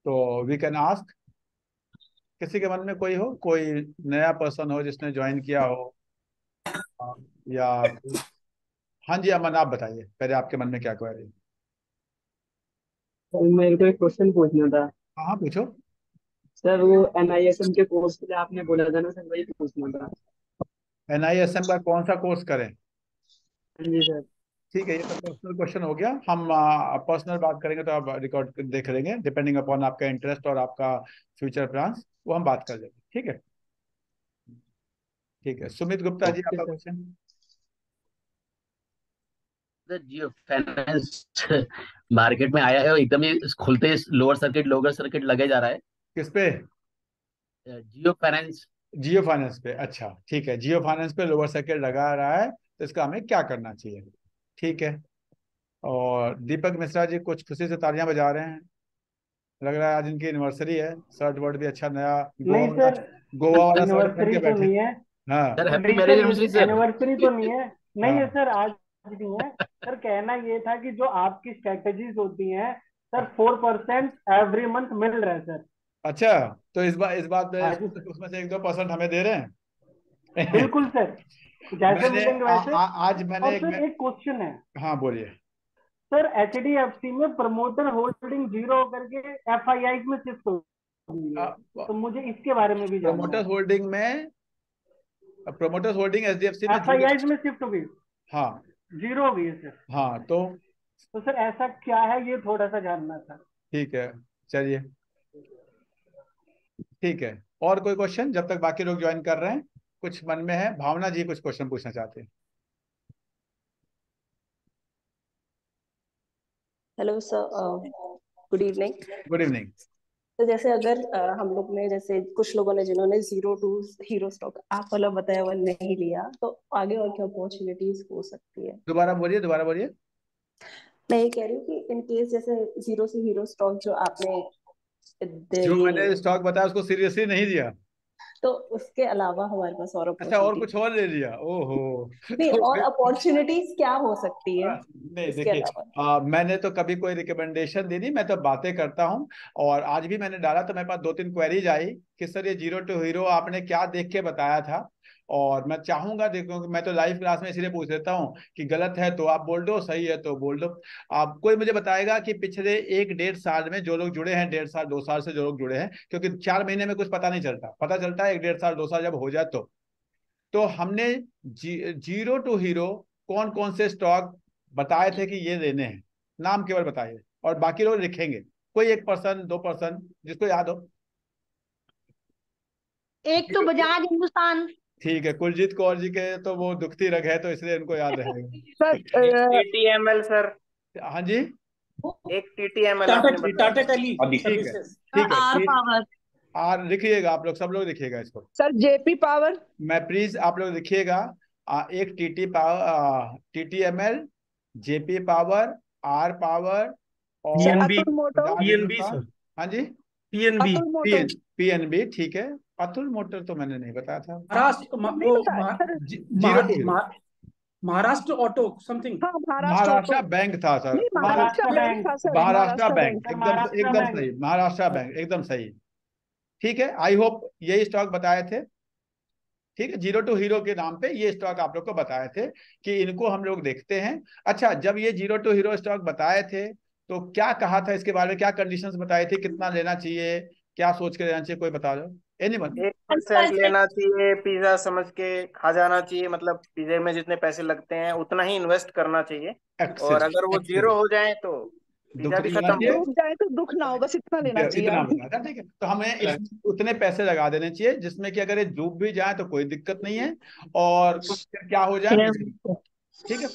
तो we can ask, किसी के मन में कोई हो, कोई नया पर्सन हो जिसने ज्वाइन किया हो, हाँ, या हाँ जी अमन, आप बताइए पहले आपके मन में क्या क्वेरी है। सर मेरे को एक क्वेश्चन पूछना था। हाँ हाँ पूछो। सर वो NISM के कोर्स के लिए आपने बोला था ना सर, वही पूछना था। NISM का कौन सा कोर्स करें? हाँ जी सर। ठीक है, ये तो पर्सनल क्वेश्चन हो गया, हम पर्सनल बात करेंगे तो आप रिकॉर्ड देख लेंगे, डिपेंडिंग अपॉन आपका इंटरेस्ट और आपका फ्यूचर प्लान्स, वो हम बात कर लेंगे, ठीक है। ठीक है, सुमित गुप्ता जी ओके आपका सर। क्वेश्चन। जियो फाइनेंस मार्केट में आया है और एकदम ही खुलते ही लोअर सर्किट लोअर सर्किट लगे जा रहा है। किस पे? जियो फाइनेंस। जियो फाइनेंस पे, अच्छा ठीक है, जियो फाइनेंस पे लोअर सर्किट लगा रहा है, तो इसका हमें क्या करना चाहिए? ठीक है। और दीपक मिश्रा जी कुछ खुशी से तालियां बजा रहे हैं, लग रहा है आज इनकी एनिवर्सरी है, शर्ट वर्ट भी अच्छा नया गोवा नहीं वाला, सर, गोवा वाला शर्ट पहन एनिवर्सरी के तो बैठे। नहीं है। हाँ। सर हैप्पी नहीं मैरिज सर, ये एनिवर्सरी सर। एनिवर्सरी तो नहीं है। नहीं है हाँ। सर, आज नहीं है। सर कहना ये था कि जो आपकी स्ट्रेटेजीज होती हैं सर, 4% एवरी मंथ मिल रहा है सर। अच्छा, तो इस बात में आज उसमें से 1-2% हमें दे रहे हैं। बिल्कुल सर, जैसे मैंने मिलेंगे वैसे। आज मैंने और सर एक क्वेश्चन है। हाँ बोलिए। सर HDFC में प्रमोटर होल्डिंग जीरो करके FII में शिफ्ट हो गई है, तो मुझे इसके बारे में भी जानना प्रोमोटर्स है। होल्डिंग में, प्रोमोटर्स होल्डिंग एचडीएफसी में जीरो। FII में शिफ्ट हो गई, हाँ। जीरो हो गई है सर। हाँ तो तो सर ऐसा क्या है, ये थोड़ा सा जानना था। ठीक है, चलिए ठीक है। और कोई क्वेश्चन जब तक बाकी लोग ज्वाइन कर रहे हैं? कुछ मन में है, भावना जी कुछ क्वेश्चन पूछना चाहते हैं। Hello sir, good evening. Good evening. तो जैसे अगर हम लोग ने, जैसे कुछ लोगों ने जिन्होंने जीरो टू हीरो स्टॉक आप वाला बताया हुआ नहीं लिया, तो आगे और क्या अपॉर्चुनिटीज हो सकती है? दोबारा बोलिए, दोबारा बोलिए। मैं ये कह रही हूँ कि इन केस जैसे जीरो से हीरो स्टॉक जो आपने जो ये, मैंने स्टॉक बताया उसको सीरियसली नहीं दिया? तो उसके अलावा हमारे पास और अच्छा, और अपॉर्चुनिटी कुछ और ले लिया, ओहो। नहीं, तो और अपॉर्चुनिटीज क्या हो सकती है नहीं इसके देखिए, अलावा? मैंने तो कभी कोई रिकमेंडेशन दी नहीं, मैं तो बातें करता हूँ। और आज भी मैंने डाला तो मेरे पास 2-3 क्वेरीज आई कि सर ये जीरो टू हीरो आपने क्या देख के बताया था। और मैं चाहूंगा, देखो कि मैं तो लाइव क्लास में इसलिए पूछ लेता हूँ कि गलत है तो आप बोल दो, सही है तो बोल दो। आप कोई मुझे बताएगा कि पिछले 1-1.5 साल में जो लोग जुड़े हैं, 1.5 साल 2 साल से जो लोग जुड़े हैं, क्योंकि 4 महीने में कुछ पता नहीं चलता, पता चलता है 1-1.5 साल 2 साल जब हो जाए तो हमने जीरो टू हीरो कौन कौन से स्टॉक बताए थे कि ये लेने हैं, नाम केवल बताइए, और बाकी लोग लिखेंगे, कोई 1%, 2% जिसको याद हो। एक तो बजाज हिंदुस्तान। ठीक है, कुलजीत कौर जी के तो वो दुखती रग है तो इसलिए इनको याद सर रहेगा। TTML sir. हाँ जी। एक TTML टाटा आपने बताया टाटा था। टेली ठीक है, सर्विसेज। ठीक है, आर पावर। और लिखिएगा आप लोग, सब लोग लिखिएगा इसको। Sir JP power. मैं प्लीज आप लोग लिखिएगा, एक TT power, TTML, JP power, R power, sir और PNB. Atul Moto. Bajaj PNB Hindustan. Sir. हाँ जी। पीएनबी। अतुल मोटो। PNB, ठीक है। अतुल मोटर तो मैंने नहीं बताया था। महाराष्ट्र नहीं बताया sir. Zero to hero. Maharashtra auto something. हाँ, महाराष्ट्र महाराष्ट्र ऑटो। बैंक था सर, नहीं, महाराष्ट्र महाराष्ट्र बैंक बैंक। था sir, Maharashtra Maharashtra bank. Bank, sir एकदम महाराष्ट्र एकदम बैंक। सही, महाराष्ट्र बैंक एकदम सही। ठीक है, आई होप यही स्टॉक बताए थे। ठीक है, जीरो टू हीरो के नाम पे ये स्टॉक आप लोग को बताए थे कि इनको हम लोग देखते हैं। अच्छा, जब ये जीरो टू हीरो स्टॉक बताए थे तो क्या कहा था इसके बारे में, क्या कंडीशंस बताई थी, कितना लेना चाहिए, क्या सोच के लेना चाहिए, कोई बता दो, एनीवन। 1% लेना चाहिए, पिज्जा समझ के खा जाना चाहिए, मतलब पिज्जे में जितने पैसे लगते हैं उतना ही इन्वेस्ट करना चाहिए। और एक्सेल अगर वो एक्सेल, जीरो हो जाए तो पिज्जा दुख भी नहीं होना खत्म हो। चाहिए। डूब जाए तो दुख ना हो, बस इतना लेना चाहिए इतना आगे। बता था, ठीक है, तो हमें उतने पैसे लगा देने चाहिए जिसमें कि अगर ये डूब भी जाए तो कोई दिक्कत नहीं है, और फिर क्या हो जाए मुझे, ठीक है।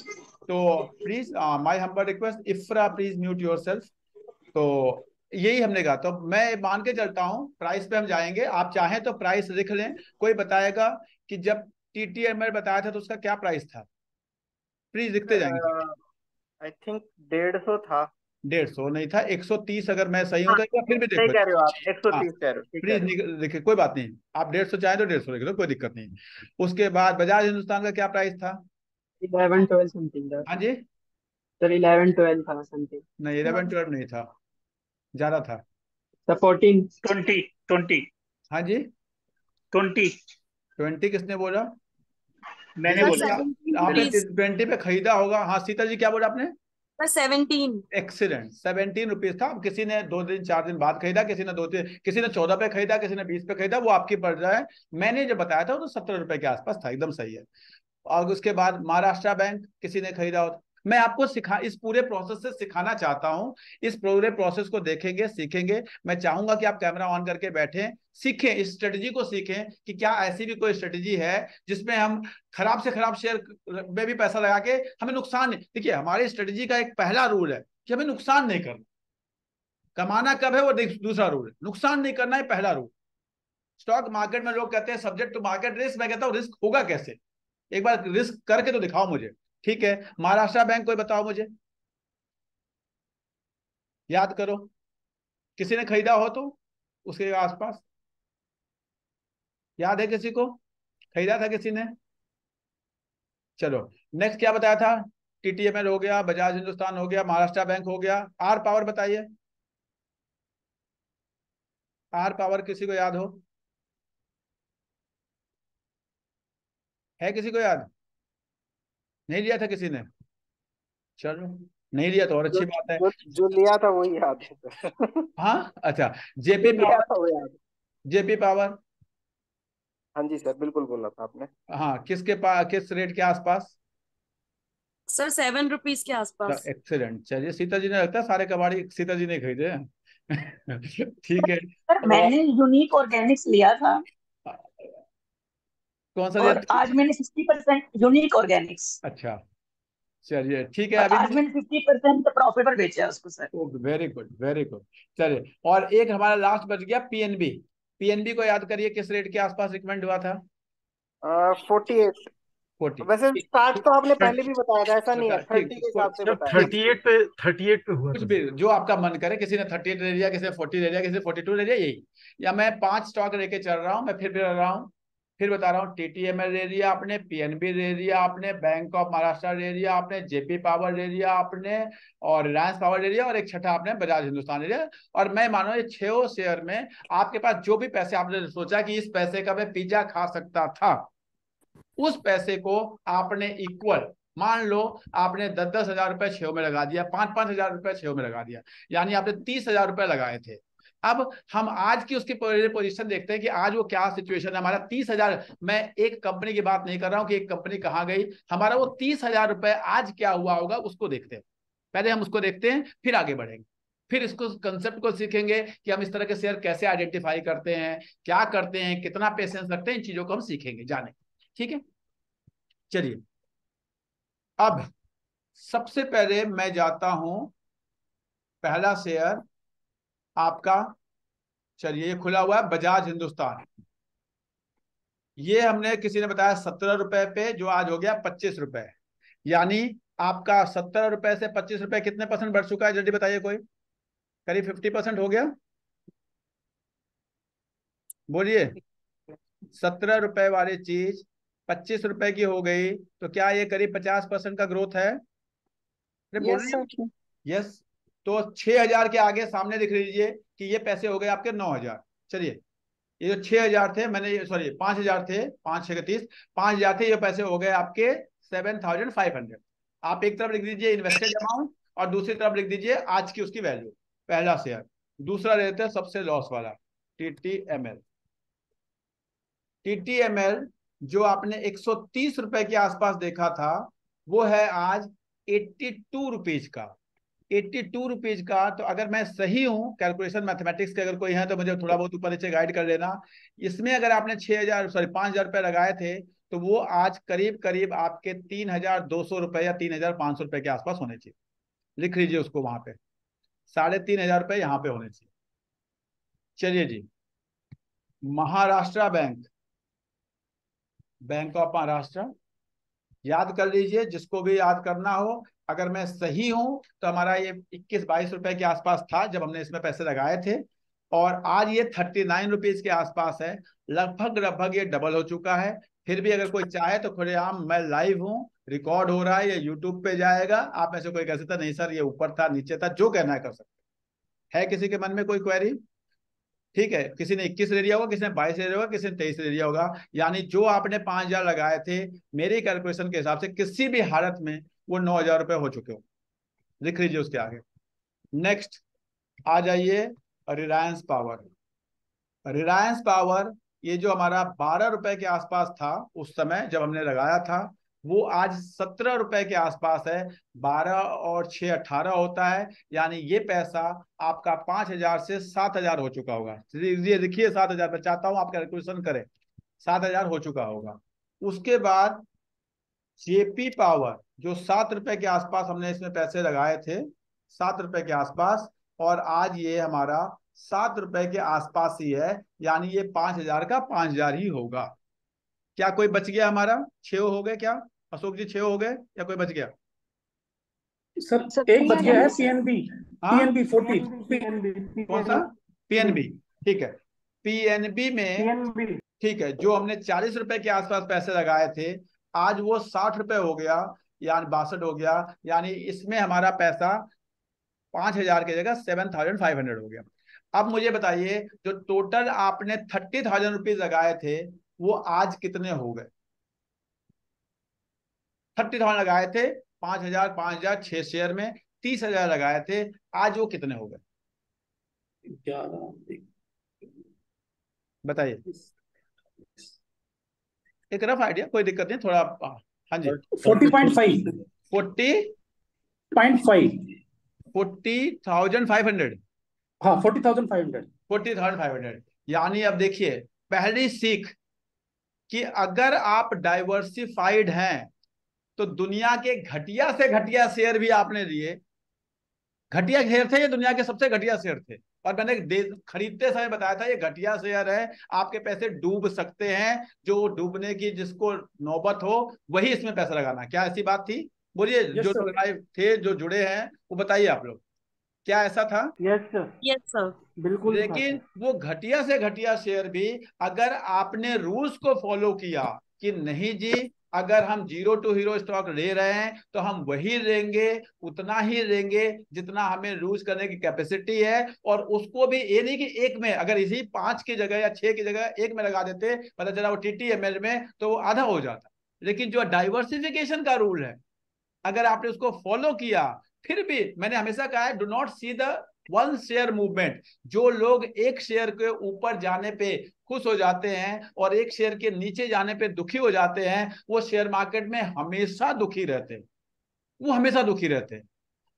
तो please, my humble request, इफ्रा please mute yourself. तो यही हमने कहा, तो मैं मान के चलता हूँ प्राइस पे हम जाएंगे, आप चाहें तो प्राइस लिख लें, कोई बताएगा कि जब TTML बताया था तो उसका क्या प्राइस था, प्लीज लिखते जाएंगे। आई थिंक 150 था। 150 नहीं था, 130, अगर मैं सही हूं हाँ, तो एक बार फिर भी सही देखो। कह रहे हो आप, हाँ 130 कह रहे हो, ठीक कह प्लीज रहे हो। लिखे, कोई बात नहीं, आप 150 चाहे तो 150 लिख लो, कोई दिक्कत नहीं। उसके बाद बजाज हिंदुस्तान का क्या प्राइस था? 11-12 समथिंग था हाँ जी। सर, 11-12 था समथिंग। नहीं, 11-12 नहीं था, ज्यादा था। द 14 20 20 हाँ जी 20 20 किसने बोला? मैंने जिसने बोला। 17 आपने रुपीज 20 पे खरीदा होगा। हाँ सीता जी क्या बोला आपने? सर 17। एक्सीलेंट, 17 रुपीज था। किसी ने 2 दिन 4 दिन बाद खरीदा, किसी ने 2 दिन, किसी ने 14 पे खरीदा, किसी ने 20 पे खरीदा, वो आपकी पड़ रहा है। मैंने जो बताया था वो तो 17 रुपए के आसपास था, एकदम सही है। और उसके बाद महाराष्ट्र बैंक किसी ने खरीदा हो। मैं आपको इस पूरे प्रोसेस से सिखाना चाहता हूं। इस पूरे प्रोसेस को देखेंगे, सीखेंगे। मैं चाहूंगा कि आप कैमरा ऑन करके बैठें, सीखें, इस स्ट्रेटजी को सीखें कि क्या ऐसी भी कोई स्ट्रेटजी है जिसमें हम खराब से खराब शेयर में भी पैसा लगा के हमें नुकसान नहीं। देखिए हमारी स्ट्रेटजी का एक पहला रूल है कि हमें नुकसान नहीं करना। कमाना कब है वो दूसरा रूल है, नुकसान नहीं करना है पहला रूल। स्टॉक मार्केट में लोग कहते हैं सब्जेक्ट टू मार्केट रिस्क, मैं कहता हूं रिस्क होगा कैसे, एक बार रिस्क करके तो दिखाओ मुझे। ठीक है, महाराष्ट्र बैंक कोई बताओ मुझे, याद करो किसी ने खरीदा हो तो उसके आसपास, याद है किसी को? खरीदा था किसी ने? चलो नेक्स्ट क्या बताया था? टीटीएमएल हो गया, बजाज हिंदुस्तान हो गया, महाराष्ट्र बैंक हो गया। आर पावर बताइए, आर पावर किसी को याद हो? है किसी को याद? नहीं लिया था किसी ने? चलो नहीं लिया तो और जो अच्छी बात है। जो जो लिया था वही याद है सर। हाँ अच्छा, जो जेपी लिया पावर, था वो याद है। JP power. हाँ जी सर, बिल्कुल बोला था आपने। हाँ किसके पास, किस रेट के आसपास? सर 7 रुपीज के आसपास। एक्सीलेंट। चलिए सीता जी ने, लगता है सारे कबाड़ी सीता जी ने खरीदे हैं। ठीक है। सर और मैंने यूनिक ऑर्गेनिक्स लिया था कौन सा लिया और था? आज मैंने 50% यूनिक ऑर्गेनिक्स, अच्छा चलिए ठीक है। और अभी आज मैंने 50% प्रॉफिट पर बेचा है उसको sir. Very good very good. चलिए और एक हमारा लास्ट बच गया पीएनबी। पीएनबी को याद करिए, किस रेट के आसपास रिकमेंड हुआ था? 48। 40। वैसे स्टार्ट तो आपने पहले भी बताया था, ऐसा नहीं है, ठीक 30 के हिसाब से सर बताया था। 38 पे हुआ कुछ था भी सर। जो आपका मन करे, किसी ने 38 ले लिया, किसी ने 40 ले लिया, किसी ने 42 ले लिया, यही। या मैं 5 स्टॉक लेके चल रहा हूँ, मैं फिर रहा हूँ, फिर बता रहा हूँ। टीटीएमएल ले लिया आपने, पीएनबी ले लिया आपने, बैंक ऑफ महाराष्ट्र ले लिया आपने, जेपी पावर ले लिया आपने, और रिलायंस पावर ले लिया, और एक छठा आपने बजाज हिंदुस्तान ले लिया। और मैं मानो ये 6 शेयर में आपके पास जो भी पैसे आपने सोचा कि इस पैसे का मैं पिज्जा खा सकता था, उस पैसे को आपने इक्वल मान लो, आपने 10,000 रुपए 6 में लगा दिया, 5,000 रुपए 6 में लगा दिया, यानी आपने 30,000 रुपए लगाए थे। अब हम आज की उसकी पोजीशन देखते हैं कि आज वो क्या सिचुएशन है। हमारा 30,000, मैं एक कंपनी की बात नहीं कर रहा हूं कि एक कंपनी कहां गई, हमारा वो 30,000 रुपए आज क्या हुआ होगा उसको देखते हैं। पहले हम उसको देखते हैं, फिर आगे बढ़ेंगे, फिर इसको कंसेप्ट को सीखेंगे कि हम इस तरह के शेयर कैसे आइडेंटिफाई करते हैं, क्या करते हैं, कितना पेशेंस रखते हैं, इन चीजों को हम सीखेंगे, जाने। ठीक है, चलिए अब सबसे पहले मैं जाता हूं, पहला शेयर आपका, चलिए ये खुला हुआ है बजाज हिंदुस्तान। ये हमने किसी ने बताया 17 रुपए पे, जो आज हो गया 25 रुपए, यानी आपका 17 रुपए से 25 रुपए कितने परसेंट बढ़ चुका है? जल्दी बताइए कोई, करीब 50% हो गया, बोलिए। 17 रुपए वाली चीज 25 रुपए की हो गई, तो क्या ये करीब 50% का ग्रोथ है? अरे बोल यस रही सर। है। यस। तो 6,000 के आगे सामने लिख लीजिए कि ये पैसे हो गए आपके 9,000। चलिए ये जो 6,000 थे, मैंने सॉरी 5,000 थे, 5 6 30, 5,000 थे, ये पैसे हो गए आपके 7,500। आप एक तरफ लिख दीजिए इन्वेस्टेड अमाउंट और दूसरी तरफ लिख दीजिए आज की उसकी वैल्यू, पहला शेयर। दूसरा लेते हैं सबसे लॉस वाला, टीटीएमएल। टीटीएमएल जो आपने 130 रुपए के आसपास देखा था, वो है आज 82 रुपीज का। 82 रुपीज का। तो अगर मैं सही हूं कैलकुलेशन मैथमेटिक्स के, अगर कोई है तो मुझे थोड़ा बहुत ऊपर नीचे गाइड कर लेना। इसमें अगर आपने 5,000 रुपए लगाए थे, तो वो आज करीब करीब आपके 3,200 रुपए या 3,500 रुपए के आसपास होने चाहिए। लिख लीजिए उसको वहां पे, 3,500 रुपए यहाँ पे होने चाहिए। चलिए जी, Maharashtra bank, Bank of Maharashtra, याद कर लीजिए जिसको भी याद करना हो। अगर मैं सही हूं तो हमारा ये 21-22 रुपए के आसपास था जब हमने इसमें पैसे लगाए थे, और आज ये 39 रुपीज के आसपास है। लगभग लगभग ये डबल हो चुका है। फिर भी अगर कोई चाहे तो खुलेआम, मैं लाइव हूँ, रिकॉर्ड हो रहा है, ये यूट्यूब पे जाएगा। आप में से कोई कह सकता नहीं सर ये ऊपर था नीचे था, जो कहना है कर सकते है। किसी के मन में कोई क्वेरी? ठीक है, किसी ने 21 ले लिया होगा, किसी ने 22 ले लिया होगा, किसी ने 23 ले लिया होगा। यानी जो आपने 5,000 लगाए थे, मेरी कैलकुलेशन के हिसाब से किसी भी हालत में वो 9,000 रुपये हो चुके हो। लिख लीजिए उसके आगे। नेक्स्ट आ जाइए रिलायंस पावर। रिलायंस पावर ये जो हमारा 12 रुपए के आसपास था उस समय जब हमने लगाया था, वो आज 17 रुपए के आसपास है। 12 और 6 18 होता है, यानी ये पैसा आपका 5,000 से 7,000 हो चुका होगा। ये देखिए 7,000, मैं चाहता हूं आप कैलकुलेशन करें, 7,000 हो चुका होगा। उसके बाद जेपी पावर जो 7 रुपए के आसपास हमने इसमें पैसे लगाए थे, 7 रुपए के आसपास, और आज ये हमारा 7 रुपए के आसपास ही है, यानी ये 5,000 का 5,000 ही होगा। क्या कोई बच गया? हमारा 6 हो गए क्या अशोक जी? 6 हो गए या कोई बच गया? सर एक बच गया है, पीएनबी। पीएनबी 40। कौन सा? पीएनबी। ठीक है, पीएनबी में ठीक है, जो हमने 40 रुपए के आसपास पैसे लगाए थे, आज वो 60 रुपए हो गया, यानी 62 हो गया। यानी इसमें हमारा पैसा 5,000 की जगह 7,500 हो गया। अब मुझे बताइए, जो टोटल आपने 30,000 रुपीज लगाए थे, वो आज कितने हो गए? 30,000 लगाए थे, 5,000 5,000 6 शेयर में 30,000 लगाए थे, आज वो कितने हो गए? बताइए, एक रफ आइडिया, कोई दिक्कत नहीं, थोड़ा। हाँ जी, 40.5। 40,500। हाँ 40,500। 40,500। यानी अब देखिए, पहली सीख कि अगर आप डाइवर्सिफाइड हैं तो दुनिया के घटिया से घटिया शेयर भी आपने लिए। घटिया शेयर थे ये, दुनिया के सबसे घटिया शेयर थे, और मैंने खरीदते समय बताया था ये घटिया शेयर है, आपके पैसे डूब सकते हैं। जो डूबने की जिसको नौबत हो वही इसमें पैसा लगाना। क्या ऐसी बात थी? बोलिए, जो लोग लाइव थे, जो जुड़े हैं, वो बताइए आप लोग, क्या ऐसा था? यस सर, यस सर, बिल्कुल। लेकिन वो घटिया से घटिया शेयर भी अगर आपने रूल्स को फॉलो किया कि नहीं जी, अगर हम 0 टू हीरो स्टॉक ले रहे हैं तो हम वही लेंगे, उतना ही लेंगे जितना हमें लूज करने की कैपेसिटी है, और उसको भी ये नहीं कि एक में, अगर इसी 5 की जगह या 6 की जगह एक में लगा देते, पता चला वो TTML में, तो वो आधा हो जाता। लेकिन जो डाइवर्सिफिकेशन का रूल है, अगर आपने उसको फॉलो किया, फिर भी मैंने हमेशा कहा है, do not see the one share movement. जो लोग एक शेयर के ऊपर जाने पे खुश हो जाते हैं और एक शेयर के नीचे जाने पे दुखी हो जाते हैं, वो शेयर मार्केट में हमेशा दुखी रहते हैं, वो हमेशा दुखी रहते हैं।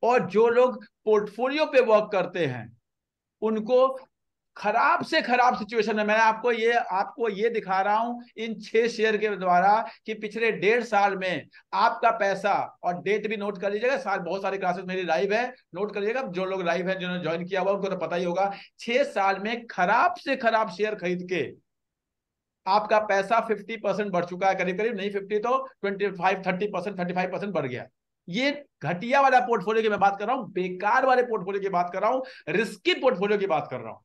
और जो लोग पोर्टफोलियो पे वर्क करते हैं, उनको खराब से खराब सिचुएशन में, मैं आपको ये दिखा रहा हूं इन 6 शेयर के द्वारा कि पिछले 1.5 साल में आपका पैसा, और डेट भी नोट कर लीजिएगा, बहुत सारी क्लासेस मेरी लाइव है, नोट करिएगा। जो लोग लाइव है, जिन्होंने ज्वाइन किया हुआ, उनको तो पता ही होगा। 6 साल में खराब से खराब शेयर खरीद के आपका पैसा 50% बढ़ चुका है, करीब करीब, नहीं 50 तो 25 30% 35% बढ़ गया। ये घटिया वाला पोर्टफोलियो की मैं बात कर रहा हूं, बेकार वाले पोर्टफोलियो की बात कर रहा हूं, रिस्की पोर्टफोलियो की बात कर रहा हूं।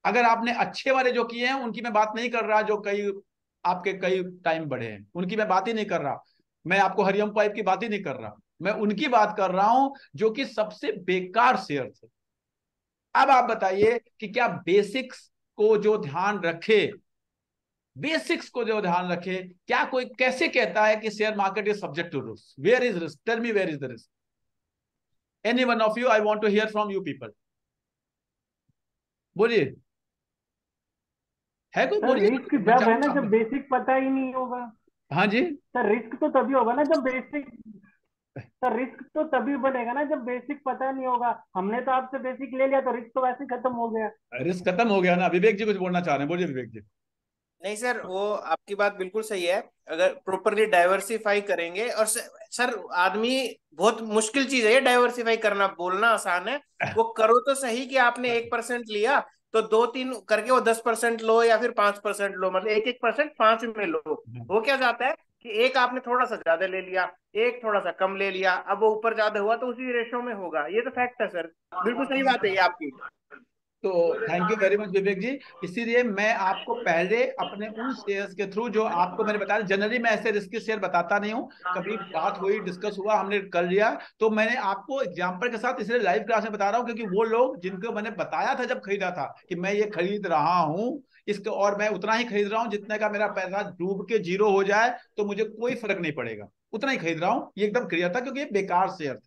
अगर आपने अच्छे वाले जो किए हैं उनकी मैं बात नहीं कर रहा, जो आपके कई टाइम बढ़े हैं, उनकी मैं बात ही नहीं कर रहा। मैं आपको हरियम पाइप की बात ही नहीं कर रहा, मैं उनकी बात कर रहा हूं जो कि सबसे बेकार शेयर थे। अब आप बताइए कि क्या बेसिक्स को जो ध्यान रखे, क्या कोई कैसे कहता है कि share market is subject to risk? Where is risk? Tell me, where is the risk? Any one of you, I want to hear from you people. बोलिए, है कोई? बोलिए। रिस्क जब है ना, जब बेसिक पता ही नहीं होगा। हाँ जी सर, रिस्क तो तभी होगा ना जब बेसिक, सर रिस्क तो तभी बनेगा ना जब बेसिक पता नहीं होगा। हमने तो आपसे बेसिक ले लिया तो रिस्क तो वैसे खत्म हो गया। रिस्क खत्म हो गया ना। विवेक जी कुछ बोलना चाह रहे हैं, बोलिए विवेक जी। नहीं सर, वो आपकी बात बिल्कुल सही है। अगर प्रॉपरली डाइवर्सिफाई करेंगे, और सर आदमी, बहुत मुश्किल चीज है ये डाइवर्सिफाई करना, बोलना आसान है, वो करो तो सही। कि आपने 1% लिया तो 2-3 करके वो 10% लो, या फिर 5% लो, मतलब 1-1% 5 में लो। वो क्या जाता है कि एक आपने थोड़ा सा ज्यादा ले लिया, एक थोड़ा सा कम ले लिया, अब वो ऊपर ज्यादा हुआ तो उसी रेशो में होगा। ये तो फैक्ट है सर, बिल्कुल सही बात है ये आपकी। तो थैंक यू वेरी मच विवेक जी। इसीलिए मैं आपको पहले अपने उन शेयर्स के थ्रू जो आपको मैंने बताया, जनरली मैं ऐसे रिस्की शेयर बताता नहीं हूँ, कभी बात हुई, डिस्कस हुआ, हमने कर लिया, तो मैंने आपको एग्जांपल के साथ इसलिए लाइव क्लास में बता रहा हूँ, क्योंकि वो लोग जिनको मैंने बताया था जब खरीदा था कि मैं ये खरीद रहा हूँ इसके, और मैं उतना ही खरीद रहा हूँ जितने का मेरा पैसा डूब के जीरो हो जाए तो मुझे कोई फर्क नहीं पड़ेगा, उतना ही खरीद रहा हूँ, ये एकदम क्लियर था, क्योंकि ये बेकार शेयर,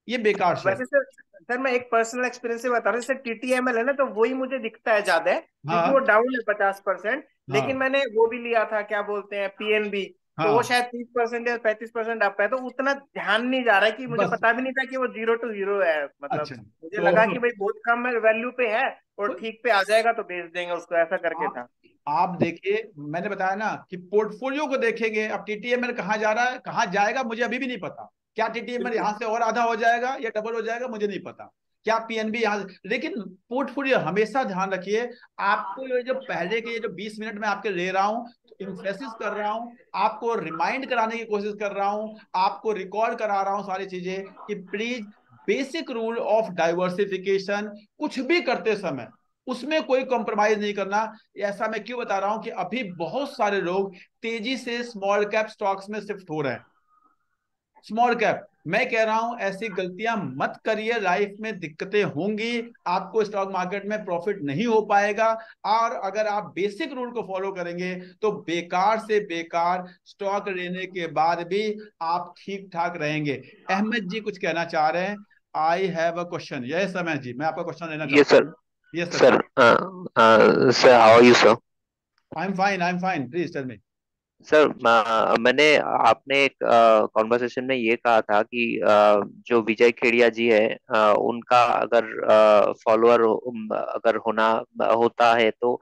ये बेकार शेयर। वैसे सर मैं एक पर्सनल एक्सपीरियंस से बता रहा हूँ, जैसे TTML है ना, तो वही मुझे दिखता है ज्यादा है, क्योंकि वो डाउन है 50%। लेकिन मैंने वो भी लिया था, क्या बोलते हैं, PNB, तो वो शायद 30% या 35% अप है, तो उतना ध्यान नहीं जा रहा है, कि मुझे पता भी नहीं था कि वो 0 to हीरो है, मतलब अच्छा, मुझे लगा कि भाई बहुत कम वैल्यू पे है और ठीक पे आ जाएगा तो बेच देंगे उसको, ऐसा करके था। आप देखिए, मैंने बताया ना कि पोर्टफोलियो को देखेंगे। अब TTML कहाँ जा रहा है, कहाँ जाएगा, मुझे अभी भी नहीं पता। क्या TTML यहाँ से और आधा हो जाएगा या डबल हो जाएगा, मुझे नहीं पता। क्या PNB यहाँ, लेकिन पोर्टफोलियो हमेशा ध्यान रखिए। आपको ये जो पहले के ये जो 20 मिनट में आपके ले रहा हूँ, इम्फेसिस कर रहा हूँ, आपको रिमाइंड कराने की कोशिश कर रहा हूँ, आपको रिकॉर्ड करा रहा हूँ सारी चीजें, कि please basic rule of diversification कुछ भी करते समय उसमें कोई कॉम्प्रोमाइज नहीं करना। ऐसा मैं क्यों बता रहा हूं कि अभी बहुत सारे लोग तेजी से स्मॉल कैप स्टॉक्स में शिफ्ट हो रहे हैं। स्मॉल कैप, मैं कह रहा हूं ऐसी गलतियां मत करिए, लाइफ में दिक्कतें होंगी, आपको स्टॉक मार्केट में प्रॉफिट नहीं हो पाएगा। और अगर आप बेसिक रूल को फॉलो करेंगे तो बेकार से बेकार स्टॉक लेने के बाद भी आप ठीक ठाक रहेंगे। अहमद जी कुछ कहना चाह रहे हैं। I have a question. Yes Ahmad ji, मैं आपका क्वेश्चन लेना Yes, चाहता sir. हूँ। Yes Sir, sir, how are you, sir? I am fine, I am fine, please tell me. Sir, मैंने आपने एक कॉन्वर्सेशन में ये कहा था कि जो विजय खेड़िया जी है, उनका अगर फॉलोअर अगर होना होता है तो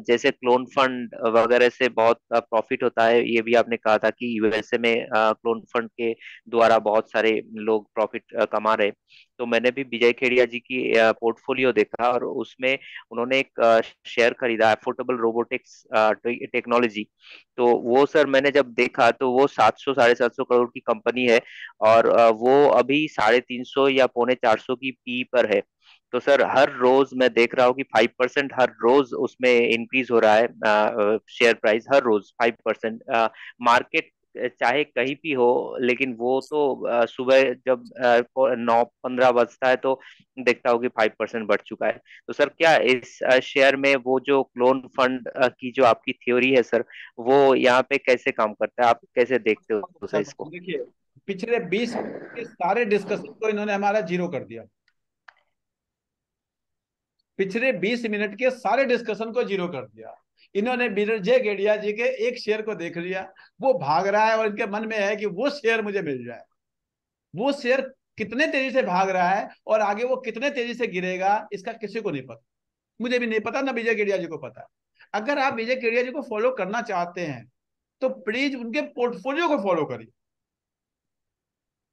जैसे क्लोन फंड वगैरह से बहुत प्रॉफिट होता है। ये भी आपने कहा था कि USA में क्लोन फंड के द्वारा बहुत सारे लोग प्रॉफिट कमा रहे। तो मैंने भी विजय खेड़िया जी की पोर्टफोलियो देखा और उसमें उन्होंने एक शेयर खरीदा, अफोर्डेबल रोबोटिक्स टेक्नोलॉजी। तो वो सर मैंने जब देखा तो वो 700 750 करोड़ की कंपनी है, और वो अभी 350 या 350 की पी पर है। तो सर हर रोज मैं देख रहा हूँ कि 5% हर रोज उसमें इंक्रीज हो रहा है, शेयर प्राइस हर रोज 5%। मार्केट चाहे कहीं भी हो, लेकिन वो तो सुबह जब 9-15 बजता है तो देखता हूँ कि 5% बढ़ चुका है। तो सर क्या इस शेयर में वो जो क्लोन फंड की जो आपकी थ्योरी है सर, वो यहाँ पे कैसे काम करता है, आप कैसे देखते हो सर इसको? देखिए, पिछले 20 मिनट के सारे डिस्कशन को इन्होंने हमारा जीरो कर दिया। पिछले 20 मिनट के सारे डिस्कशन को जीरो कर दिया इन्होंने। विजय खेड़िया जी के एक शेयर को देख लिया, वो भाग रहा है और इनके मन में है कि वो शेयर मुझे मिल जाए। वो शेयर कितने तेजी से भाग रहा है और आगे वो कितने तेजी से गिरेगा इसका किसी को नहीं पता, मुझे भी नहीं पता, ना विजय खेड़िया जी को पता है। अगर आप विजय खेड़िया जी को फॉलो करना चाहते हैं तो प्लीज उनके पोर्टफोलियो को फॉलो करिए।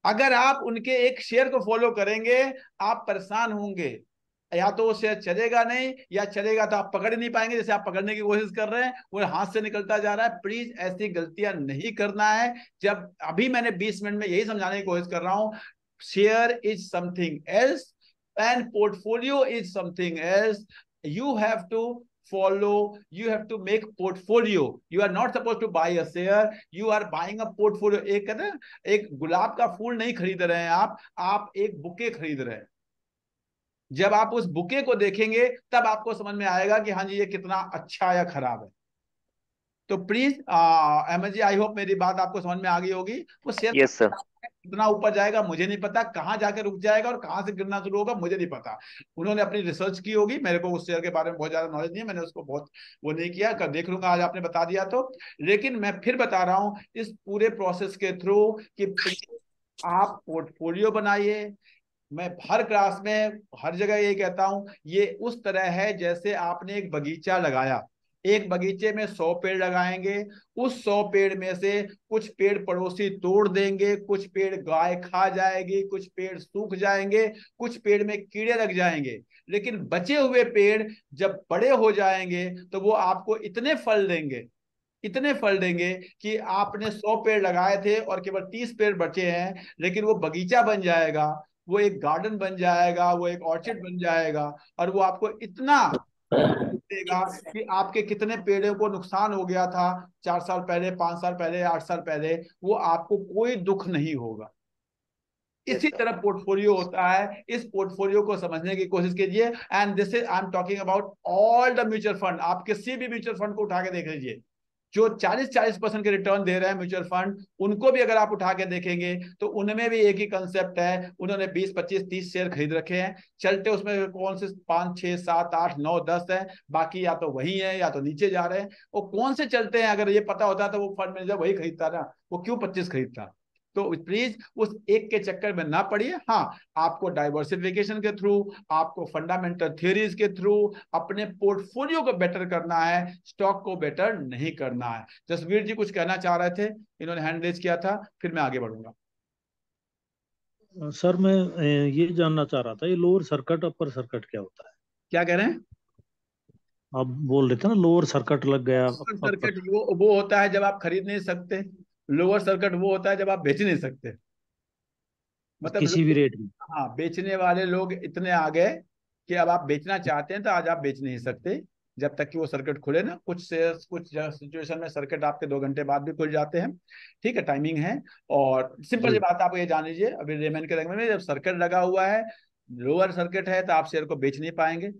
अगर आप उनके एक शेयर को फॉलो करेंगे आप परेशान होंगे, या तो वो शेयर चलेगा नहीं, या चलेगा तो आप पकड़ नहीं पाएंगे, जैसे आप पकड़ने की कोशिश कर रहे हैं वो हाथ से निकलता जा रहा है। प्लीज ऐसी गलतियां नहीं करना है। जब अभी मैंने 20 मिनट में यही समझाने की कोशिश कर रहा हूं, share is something else and portfolio is something else. You have to follow, you have to make portfolio. You are not supposed to buy a share, you are buying a portfolio. एक कहते हैं, एक गुलाब का फूल नहीं खरीद रहे हैं आप एक बुके खरीद रहे हैं। जब आप उस बुके को देखेंगे तब आपको समझ में आएगा कि हाँ जी ये कितना अच्छा या खराब है। तो please Ahmed ji, I hope मेरी बात आपको समझ में आ गई होगी। वो शेयर यस सर। कितना ऊपर जाएगा मुझे नहीं पता, कहां जाकर रुक जाएगा और कहां से गिरना शुरू होगा मुझे नहीं पता। उन्होंने अपनी रिसर्च की होगी, मेरे को उस शेयर के बारे में बहुत ज्यादा नॉलेज नहीं है, मैंने उसको बहुत वो नहीं किया, कर देख लूंगा, आज आपने बता दिया तो। लेकिन मैं फिर बता रहा हूं इस पूरे प्रोसेस के थ्रू कि आप पोर्टफोलियो बनाइए। मैं हर क्लास में हर जगह ये कहता हूं, ये उस तरह है जैसे आपने एक बगीचा लगाया। एक बगीचे में 100 पेड़ लगाएंगे, उस 100 पेड़ में से कुछ पेड़ पड़ोसी तोड़ देंगे, कुछ पेड़ गाय खा जाएगी, कुछ पेड़ सूख जाएंगे, कुछ पेड़ में कीड़े लग जाएंगे। लेकिन बचे हुए पेड़ जब बड़े हो जाएंगे तो वो आपको इतने फल देंगे, इतने फल देंगे कि आपने 100 पेड़ लगाए थे और केवल 30 पेड़ बचे हैं, लेकिन वो बगीचा बन जाएगा। वो एक गार्डन बन जाएगा, वो एक ऑर्चिड बन जाएगा, और वो आपको इतना देगा कि आपके कितने पेड़ों को नुकसान हो गया था 4 साल पहले, 5 साल पहले, 8 साल पहले, वो आपको कोई दुख नहीं होगा। इसी तरह पोर्टफोलियो होता है। इस पोर्टफोलियो को समझने की कोशिश कीजिए। And this is I am talking about all the mutual fund. आप किसी भी म्यूचुअल फंड को उठा के देख लीजिए, जो 40% के रिटर्न दे रहे हैं म्यूचुअल फंड, उनको भी अगर आप उठा के देखेंगे तो उनमें भी एक ही कंसेप्ट है। उन्होंने 20, 25, 30 शेयर खरीद रखे हैं, चलते उसमें कौन से 5, 6, 7, 8, 9, 10 है, बाकी या तो वही है या तो नीचे जा रहे हैं। वो कौन से चलते हैं, अगर ये पता होता तो वो फंड मैनेजर वही खरीदता ना, वो क्यों 25 खरीदता। तो प्लीज उस एक के चक्कर में ना पड़िए। हाँ, आपको डाइवर्सिफिकेशन के थ्रू, आपको फंडामेंटल थियरीज के थ्रू अपने पोर्टफोलियो को बेटर करना है, स्टॉक को बेटर नहीं करना है। जसवीर जी कुछ कहना चाह रहे थे, इन्होंने हैंड रेज किया था, फिर मैं आगे बढ़ूंगा। सर मैं ये जानना चाह रहा था, ये लोअर सर्किट अपर सर्किट क्या होता है? क्या कह रहे हैं? आप बोल रहे थे ना लोअर सर्किट लग गया। सर्किट वो होता है जब आप खरीद नहीं सकते। लोअर सर्किट वो होता है जब आप बेच नहीं सकते, मतलब किसी भी रेट में। हाँ, बेचने वाले लोग इतने आ गए कि अब आप बेचना चाहते हैं तो आज आप बेच नहीं सकते जब तक कि वो सर्किट खुले ना। कुछ सिचुएशन में सर्किट आपके 2 घंटे बाद भी खुल जाते हैं, ठीक है, टाइमिंग है। और सिंपल सी बात आप ये जान लीजिए, अभी रेमन के रंग में जब सर्किट लगा हुआ है, लोअर सर्किट है तो आप शेयर को बेच नहीं पाएंगे,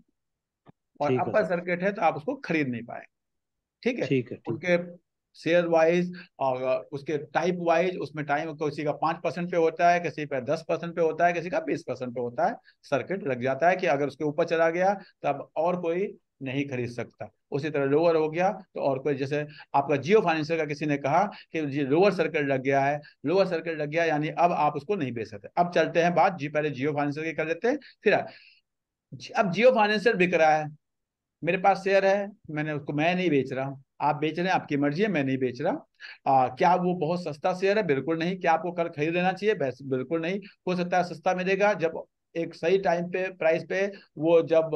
और अपर सर्किट है तो आप उसको खरीद नहीं पाएंगे। ठीक है, उनके शेयर वाइज और उसके टाइप वाइज, उसमें टाइम किसी का 5% पे होता है, किसी पे 10% पे होता है, किसी का 20% पे होता है। सर्किट लग जाता है कि अगर उसके ऊपर चला गया तब और कोई नहीं खरीद सकता। उसी तरह लोअर हो गया तो और कोई, जैसे आपका जियो फाइनेंशियल का किसी ने कहा कि लोअर सर्किट लग गया है, लोअर सर्किट लग गया यानी अब आप उसको नहीं बेच सकते। अब चलते हैं बात जी, पहले जियो फाइनेंशियल की कर लेते हैं, फिर अब जियो फाइनेंशियल बिक रहा है, मेरे पास शेयर है, मैंने उसको, मैं नहीं बेच रहा हूँ, आप बेच रहे हैं, आपकी मर्जी है, मैं नहीं बेच रहा। क्या वो बहुत सस्ता शेयर है? बिल्कुल नहीं। क्या आपको कल खरीद लेना चाहिए? बिल्कुल नहीं। हो सकता है सस्ता मिलेगा जब एक सही टाइम पे, प्राइस पे वो जब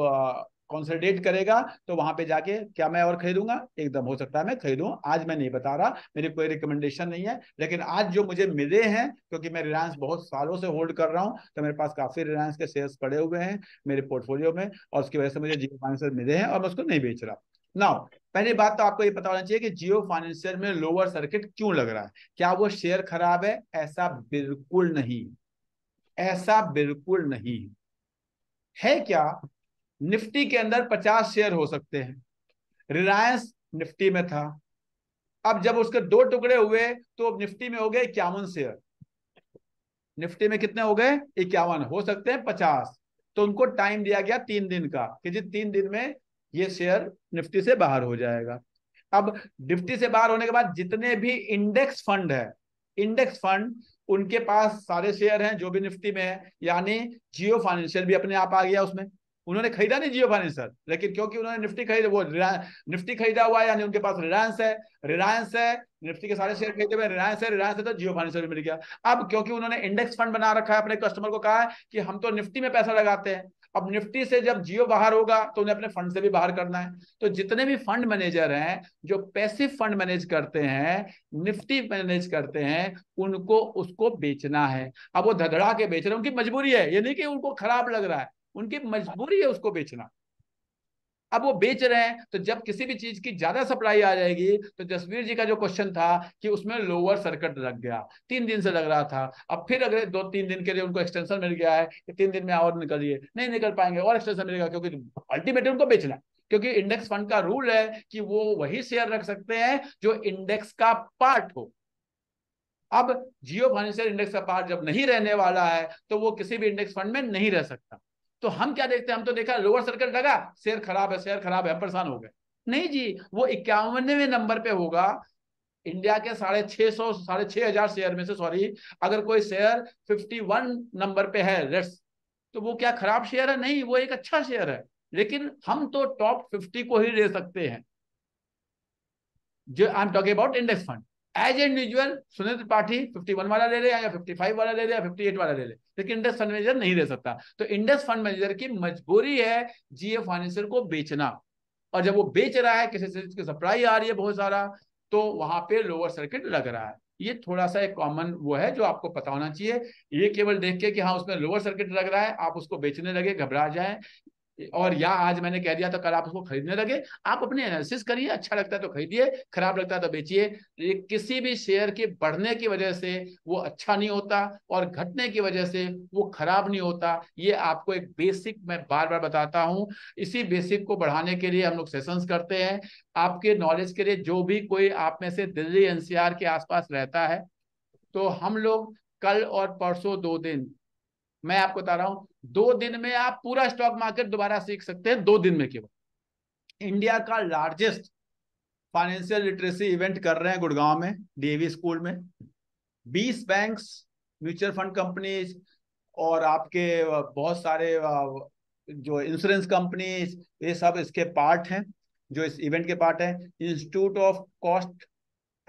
कंसोलिडेट करेगा तो वहां पे जाके क्या मैं और खरीदूंगा? एकदम हो सकता है मैं खरीदूं, आज मैं नहीं बता रहा, मेरी कोई रिकमेंडेशन नहीं है। लेकिन आज जो मुझे मिले हैं, क्योंकि मैं रिलायंस बहुत सालों से होल्ड कर रहा हूं, तो मेरे पास काफी रिलायंस के शेयर्स पड़े हुए हैं मेरे पोर्टफोलियो में, और उसकी वजह से मुझे जियो फाइनेंशियल मिले हैं और मैं उसको नहीं बेच रहा। नाउ पहली बात तो आपको ये पता होना चाहिए कि जियो फाइनेंशियल में लोअर सर्किट क्यों लग रहा है। क्या वो शेयर खराब है? ऐसा बिल्कुल नहीं, ऐसा बिल्कुल नहीं है। क्या निफ्टी के अंदर 50 शेयर हो सकते हैं? रिलायंस निफ्टी में था, अब जब उसके 2 टुकड़े हुए तो निफ्टी में हो गए 51 शेयर। निफ्टी में कितने हो गए? 51, हो सकते हैं 50। तो उनको टाइम दिया गया 3 दिन का कि जी 3 दिन में ये शेयर निफ्टी से बाहर हो जाएगा। अब निफ्टी से बाहर होने के बाद जितने भी इंडेक्स फंड है, इंडेक्स फंड, उनके पास सारे शेयर हैं जो भी निफ्टी में है, यानी जियो फाइनेंशियल भी अपने आप आ गया उसमें। उन्होंने खरीदा नहीं जियो फाइनेंशियल, लेकिन क्योंकि उन्होंने निफ्टी खरीदा, वो निफ्टी खरीदा हुआ है, यानी उनके पास रिलायंस है, रिलायंस है, निफ्टी के सारे शेयर खरीदे हुए रिलायंस है, रिलायंस है तो जियो फाइनेंशियल मिल गया। अब क्योंकि उन्होंने इंडेक्स फंड बना रखा है, अपने कस्टमर को कहा है कि हम तो निफ्टी में पैसा लगाते हैं, अब निफ्टी से जब जियो बाहर होगा तो उन्हें अपने फंड से भी बाहर करना है। तो जितने भी फंड मैनेजर हैं जो पैसिव फंड मैनेज करते हैं, निफ्टी मैनेज करते हैं, उनको उसको बेचना है। अब वो धड़धड़ा के बेच रहे हैं, उनकी मजबूरी है, ये नहीं कि उनको खराब लग रहा है, उनकी मजबूरी है उसको बेचना। अब वो बेच रहे हैं, तो जब किसी भी चीज की ज्यादा सप्लाई आ जाएगी, तो जसवीर जी का जो क्वेश्चन था कि उसमें लोअर सर्किट लग गया, 3 दिन से लग रहा था, अब फिर अगले 2-3 दिन के लिए उनको एक्सटेंशन मिल गया है कि 3 दिन में और निकलिए, नहीं निकल पाएंगे, और एक्सटेंशन मिलेगा, क्योंकि अल्टीमेटली उनको बेचना है। क्योंकि इंडेक्स फंड का रूल है कि वो वही शेयर रख सकते हैं जो इंडेक्स का पार्ट हो। अब जियो फाइनेंशियल इंडेक्स का पार्ट जब नहीं रहने वाला है तो वो किसी भी इंडेक्स फंड में नहीं रह सकता। तो हम क्या देखते हैं, हम तो देखा लोअर सर्किट लगा, शेयर खराब है, शेयर खराब है, हम परेशान हो गए। नहीं जी, वो 51वें नंबर पे होगा। इंडिया के 6,500 शेयर में से, सॉरी, अगर कोई शेयर 51 नंबर पे है लेट्स, तो वो क्या खराब शेयर है? नहीं, वो एक अच्छा शेयर है। लेकिन हम तो टॉप 50 को ही ले सकते हैं, जो I am talking about index fund. As individual Sunil Tripathi 51 वाला ले ले, या 55 वाला ले ले, या 58 वाला ले ले, लेकिन इंडेक्स फंड मैनेजर नहीं ले सकता। तो इंडेक्स फंड मैनेजर की मजबूरी है जियो फाइनेंशियल को बेचना, और जब वो बेच रहा है, किसी चीज की सप्लाई आ रही है बहुत सारा, तो वहां पे लोअर सर्किट लग रहा है। ये थोड़ा सा एक कॉमन वो है जो आपको पता होना चाहिए। ये केवल देख के कि हाँ उसमें लोअर सर्किट लग रहा है आप उसको बेचने लगे, घबरा जाए, और या आज मैंने कह दिया तो कल आप उसको खरीदने लगे। आप अपने एनालिसिस करिए, अच्छा लगता है तो खरीदिए, खराब लगता है तो बेचिए। ये किसी भी शेयर के बढ़ने की वजह से वो अच्छा नहीं होता और घटने की वजह से वो खराब नहीं होता। ये आपको एक बेसिक मैं बार बार बताता हूं। इसी बेसिक को बढ़ाने के लिए हम लोग सेशंस करते हैं। आपके नॉलेज के लिए, जो भी कोई आप में से दिल्ली एनसीआर के आसपास रहता है, तो हम लोग कल और परसों 2 दिन, मैं आपको बता रहा हूं 2 दिन में आप पूरा स्टॉक मार्केट दोबारा सीख सकते हैं। 2 दिन में केवल इंडिया का लार्जेस्ट फाइनेंशियल लिटरेसी इवेंट कर रहे हैं गुड़गांव में, डीएवी स्कूल में। 20 बैंक्स, म्यूचुअल फंड कंपनीज और आपके बहुत सारे जो इंश्योरेंस कंपनीज, ये सब इसके पार्ट हैं, जो इस इवेंट के पार्ट हैं। Institute of cost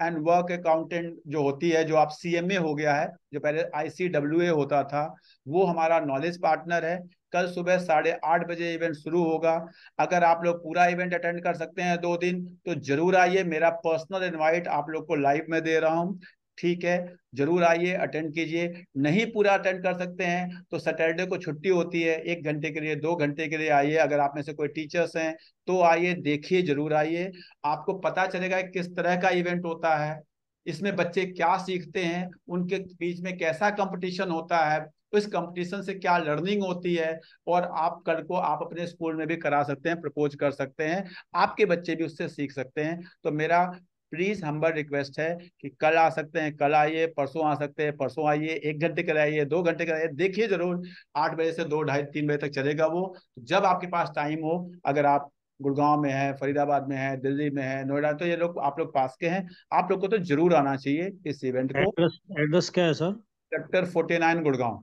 and work accountant जो होती है, जो आप सीएमए हो गया है, जो पहले आईसीडब्ल्यूए होता था, वो हमारा नॉलेज पार्टनर है। कल सुबह 8:30 बजे इवेंट शुरू होगा। अगर आप लोग पूरा इवेंट अटेंड कर सकते हैं 2 दिन, तो जरूर आइए। मेरा पर्सनल इनवाइट आप लोग को लाइव में दे रहा हूँ, ठीक है? जरूर आइए, अटेंड कीजिए। नहीं पूरा अटेंड कर सकते हैं तो सैटरडे को छुट्टी होती है, 1 घंटे के लिए, 2 घंटे के लिए आइए। अगर आप में से कोई टीचर्स हैं तो आइए, देखिए, जरूर आइए। आपको पता चलेगा किस तरह का इवेंट होता है, इसमें बच्चे क्या सीखते हैं, उनके बीच में कैसा कंपटीशन होता है, इस कंपटीशन से क्या लर्निंग होती है, और आप कल को आप अपने स्कूल में भी करा सकते हैं, प्रपोज कर सकते हैं, आपके बच्चे भी उससे सीख सकते हैं। तो मेरा प्लीज हम्बल रिक्वेस्ट है कि कल आ सकते हैं कल आइए, परसों आ सकते हैं परसों आइए, 1 घंटे के लिए आइए, 2 घंटे के लिए आइए, देखिए जरूर। 8 बजे से 2, ढाई, 3 बजे तक चलेगा वो। जब आपके पास टाइम हो, अगर आप गुड़गांव में है, फरीदाबाद में है, दिल्ली में है, नोएडा, तो ये लोग आप लोग पास के हैं, आप लोग को तो जरूर आना चाहिए इस इवेंट को। एड्रेस क्या है sir? Sector 49 Gurgaon,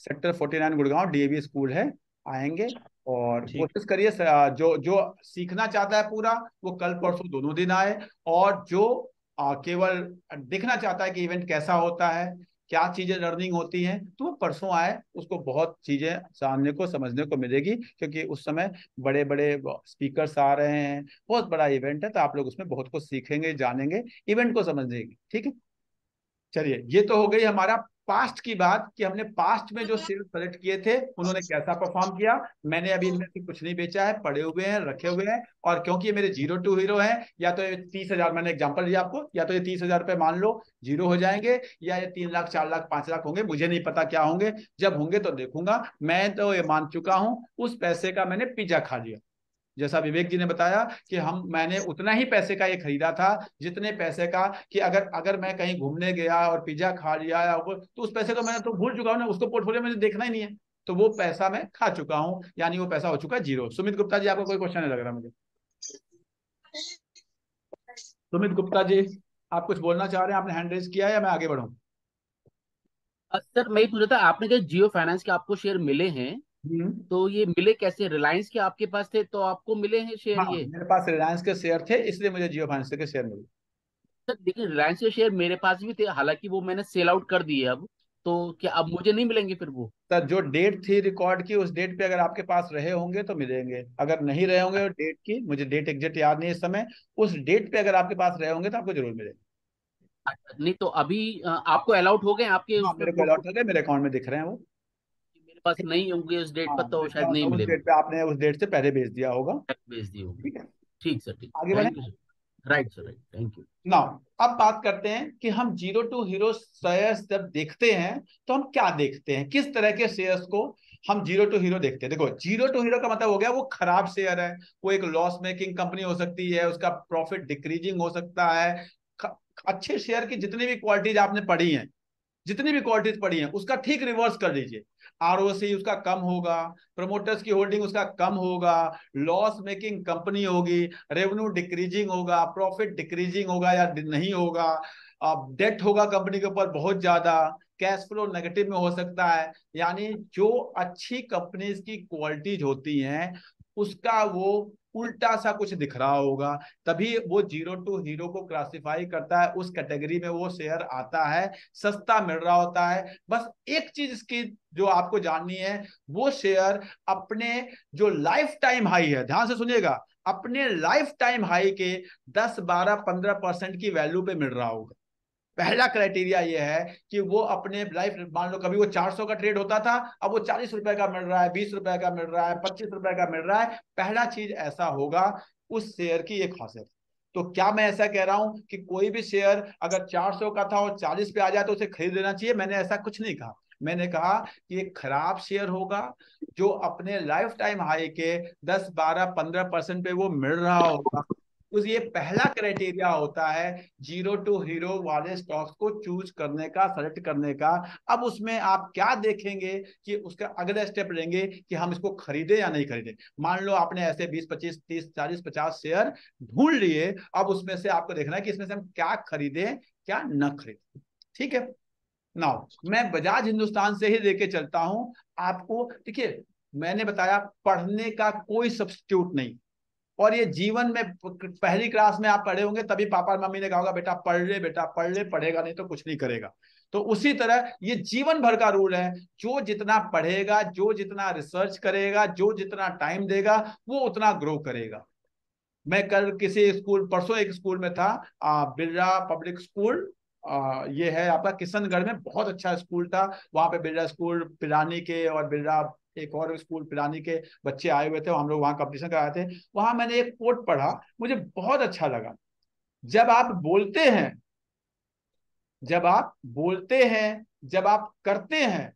sector 49 Gurgaon, DAV school है। आएंगे और कोशिश करिए, जो जो सीखना चाहता है पूरा, वो कल परसों दोनों दिन आए, और जो केवल देखना चाहता है कि इवेंट कैसा होता है, क्या चीजें लर्निंग होती हैं, तो वो परसों आए। उसको बहुत चीजें जानने को, समझने को मिलेगी, क्योंकि उस समय बड़े बड़े स्पीकर्स आ रहे हैं, बहुत बड़ा इवेंट है, तो आप लोग उसमें बहुत कुछ सीखेंगे, जानेंगे, इवेंट को समझेंगे, ठीक है? चलिए, ये तो हो गई हमारा पास्ट की बात, कि हमने पास्ट में जो शेयर सेलेक्ट किए थे उन्होंने कैसा परफॉर्म किया। मैंने अभी इनमें से कुछ नहीं बेचा है, पड़े हुए हैं, रखे हुए हैं। और क्योंकि ये मेरे 0 टू हीरो है, या तो ये 30,000, मैंने एग्जांपल दिया आपको, या तो ये 30,000 रुपए मान लो जीरो हो जाएंगे, या ये 3 लाख, 4 लाख, 5 लाख होंगे, मुझे नहीं पता क्या होंगे। जब होंगे तो देखूंगा। मैं तो ये मान चुका हूं, उस पैसे का मैंने पिज्जा खा लिया। जैसा विवेक जी ने बताया कि मैंने उतना ही पैसे का ये खरीदा था, जितने पैसे का कि अगर अगर मैं कहीं घूमने गया और पिज्जा खा लिया, तो उस पैसे को मैंने तो भूल चुका हूं ना, उसको पोर्टफोलियो में देखना ही नहीं है, तो वो पैसा मैं खा चुका हूं, यानी वो पैसा हो चुका है जीरो। सुमित गुप्ता जी, आपको कोई क्वेश्चन नहीं लग रहा मुझे? सुमित गुप्ता जी, आप कुछ बोलना चाह रहे हैं? आपने हैंड रेज किया है या मैं आगे बढ़ूं? सर मैं ही पूछ रहा था, आपने कहा जियो फाइनेंस के आपको शेयर मिले हैं, तो ये मिले कैसे? रिलायंस के आपके पास थे तो आपको मिले हैं शेयर? हाँ, ये मेरे पास रिलायंस के शेयर थे, इसलिए मुझे जियो फाइनेंस के शेयर मिले। सर देखिए, रिलायंस के शेयर मेरे पास भी थे, हालांकि वो मैंने सेल आउट कर दिए अब, तो क्या अब मुझे नहीं मिलेंगे फिर वो? सर, जो डेट थी रिकॉर्ड की, उस डेट पे अगर आपके पास रहे होंगे तो मिलेंगे, अगर नहीं रहे होंगे डेट की, मुझे डेट एग्जैक्ट याद नहीं इस समय, उस डेट पे अगर आपके पास रहे होंगे तो आपको जरूर मिलेंगे। नहीं तो अभी आपको अलॉट हो गए आपके? हाँ, मेरे को अलॉट हो गए, मेरे अकाउंट में दिख रहे हैं वो। मेरे पास नहीं होंगे उस डेट हाँ, पर, तो शायद नहीं उस मिले। डेट पे आपने उस डेट से पहले भेज दिया होगा। भेज दिए होंगे। ठीक है, ठीक सर, ठीक। आगे बढ़े। Thank you sir. Right sir, right, thank you. Now अब बात करते हैं कि हम जीरो टू हीरो शेयर्स जब देखते हैं तो हम क्या देखते हैं, किस तरह के शेयर्स को हम जीरो टू हीरो देखते हैं। देखो, जीरो टू हीरो का मतलब हो गया वो खराब शेयर है, वो एक लॉस मेकिंग कंपनी हो सकती है, उसका प्रॉफिट डिक्रीजिंग हो सकता है। अच्छे शेयर की जितनी भी क्वालिटीज आपने पढ़ी हैं, जितनी भी क्वालिटीज पढ़ी हैं, उसका ठीक रिवर्स कर लीजिए। आरओसी उसका कम होगा, प्रमोटर्स की होल्डिंग उसका कम होगा, लॉस मेकिंग कंपनी होगी, रेवेन्यू डिक्रीजिंग होगा, प्रॉफिट डिक्रीजिंग होगा या नहीं होगा, डेट होगा कंपनी के ऊपर बहुत ज्यादा, कैश फ्लो नेगेटिव में हो सकता है। यानी जो अच्छी कंपनीज की क्वालिटीज होती हैं उसका वो उल्टा सा कुछ दिख रहा होगा, तभी वो जीरो टू हीरो को क्लासिफाई करता है, उस कैटेगरी में वो शेयर आता है, सस्ता मिल रहा होता है। बस एक चीज इसकी जो आपको जाननी है, वो शेयर अपने जो लाइफ टाइम हाई है, ध्यान से सुनिएगा, अपने लाइफ टाइम हाई के 10, 12, 15% की वैल्यू पे मिल रहा होगा। पहला क्राइटेरिया ये है कि वो अपने लाइफ, मान लो कभी वो 400 का ट्रेड होता था, अब वो 40 रुपए का मिल रहा है, 20 रुपए का मिल रहा है, 25 रुपए का मिल रहा है, पहला चीज ऐसा होगा उस शेयर की एक खासियत। तो क्या मैं ऐसा कह रहा हूं कि कोई भी शेयर अगर 400 का था और 40 पे आ जाए तो उसे खरीद लेना चाहिए? मैंने ऐसा कुछ नहीं कहा। मैंने कहा कि एक खराब शेयर होगा जो अपने लाइफ टाइम हाई के 10, 12, 15% पे वो मिल रहा होगा। तो ये पहला क्राइटेरिया होता है जीरो टू हीरो वाले स्टॉक्स को चूज करने का, सेलेक्ट करने का। अब उसमें आप क्या देखेंगे कि उसका अगला स्टेप लेंगे कि हम इसको खरीदे या नहीं खरीदे। मान लो आपने ऐसे 20, 25, 30, 40, 50 शेयर ढूंढ लिए, अब उसमें से आपको देखना है कि इसमें से हम क्या खरीदे क्या न खरीदे। ठीक है, नाउ मैं बजाज हिंदुस्तान से ही लेके चलता हूं आपको। देखिए, मैंने बताया पढ़ने का कोई सब्स्टिट्यूट नहीं, और ये जीवन में पहली क्लास में आप पढ़े होंगे तभी पापा मम्मी ने कहा होगा बेटा पढ़ ले, बेटा पढ़ ले, पढ़ेगा नहीं तो कुछ नहीं करेगा। तो उसी तरह ये जीवन भर का रूल है, जो जितना पढ़ेगा, जो जितना रिसर्च करेगा, जो जितना टाइम देगा, वो उतना ग्रो करेगा। मैं कल किसी स्कूल, परसों एक स्कूल में था, बिरला पब्लिक स्कूल, ये है आपका किशनगढ़ में, बहुत अच्छा स्कूल था। वहां पे बिरला स्कूल पिलानी के और बिरला एक और स्कूल पिलानी के बच्चे आए हुए थे, हम लोग वहां कंपटीशन कराए थे। वहां मैंने एक कोट पढ़ा, मुझे बहुत अच्छा लगा। जब आप बोलते हैं, जब आप बोलते हैं, जब आप करते हैं,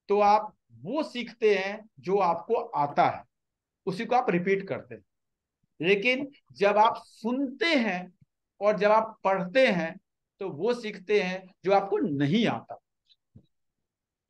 तो आप वो सीखते हैं जो आपको आता है, उसी को आप रिपीट करते हैं। लेकिन जब आप सुनते हैं और जब आप पढ़ते हैं तो वो सीखते हैं जो आपको नहीं आता।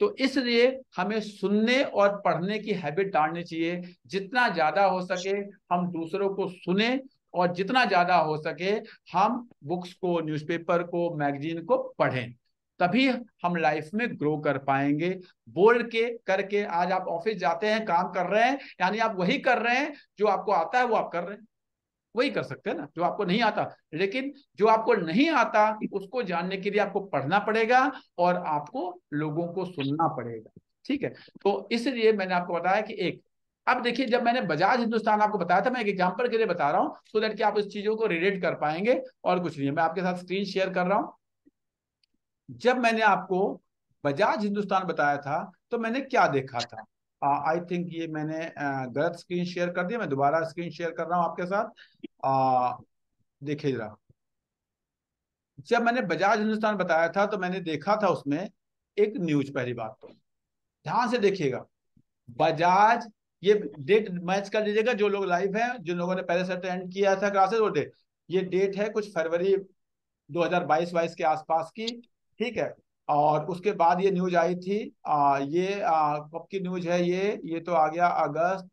तो इसलिए हमें सुनने और पढ़ने की हैबिट डालनी चाहिए। जितना ज्यादा हो सके हम दूसरों को सुने, और जितना ज्यादा हो सके हम बुक्स को, न्यूज़पेपर को, मैगजीन को पढ़ें, तभी हम लाइफ में ग्रो कर पाएंगे। बोल के करके आज आप ऑफिस जाते हैं, काम कर रहे हैं, यानी आप वही कर रहे हैं जो आपको आता है, वो आप कर रहे हैं, वही कर सकते हैं ना जो आपको नहीं आता। लेकिन जो आपको नहीं आता उसको जानने के लिए आपको पढ़ना पड़ेगा और आपको लोगों को सुनना पड़ेगा। ठीक है, तो इसलिए मैंने आपको बताया कि एक, अब देखिए, जब मैंने बजाज हिंदुस्तान आपको बताया था, मैं एक एग्जांपल के लिए बता रहा हूं सो दैट कि आप इस चीजों को रिलेट कर पाएंगे, और कुछ नहीं है। मैं आपके साथ स्क्रीन शेयर कर रहा हूं। जब मैंने आपको बजाज हिंदुस्तान बताया था तो मैंने क्या देखा था, आई थिंक ये मैंने गलत स्क्रीन शेयर कर दिया। मैं दोबारा स्क्रीन शेयर कर रहा हूं आपके साथ। देखिए जरा, जब मैंने बजाज हिंदुस्तान बताया था तो मैंने देखा था उसमें एक न्यूज। पहली बात तो ध्यान से देखिएगा, बजाज, ये डेट मैच कर लीजिएगा जो लोग लाइव हैं, जिन लोगों ने पहले से अटेंड किया था क्लासेस, वो डेट, ये डेट है कुछ फरवरी 2022 के आसपास की। ठीक है, और उसके बाद ये न्यूज आई थी। ये कब की न्यूज है? ये तो आ गया अगस्त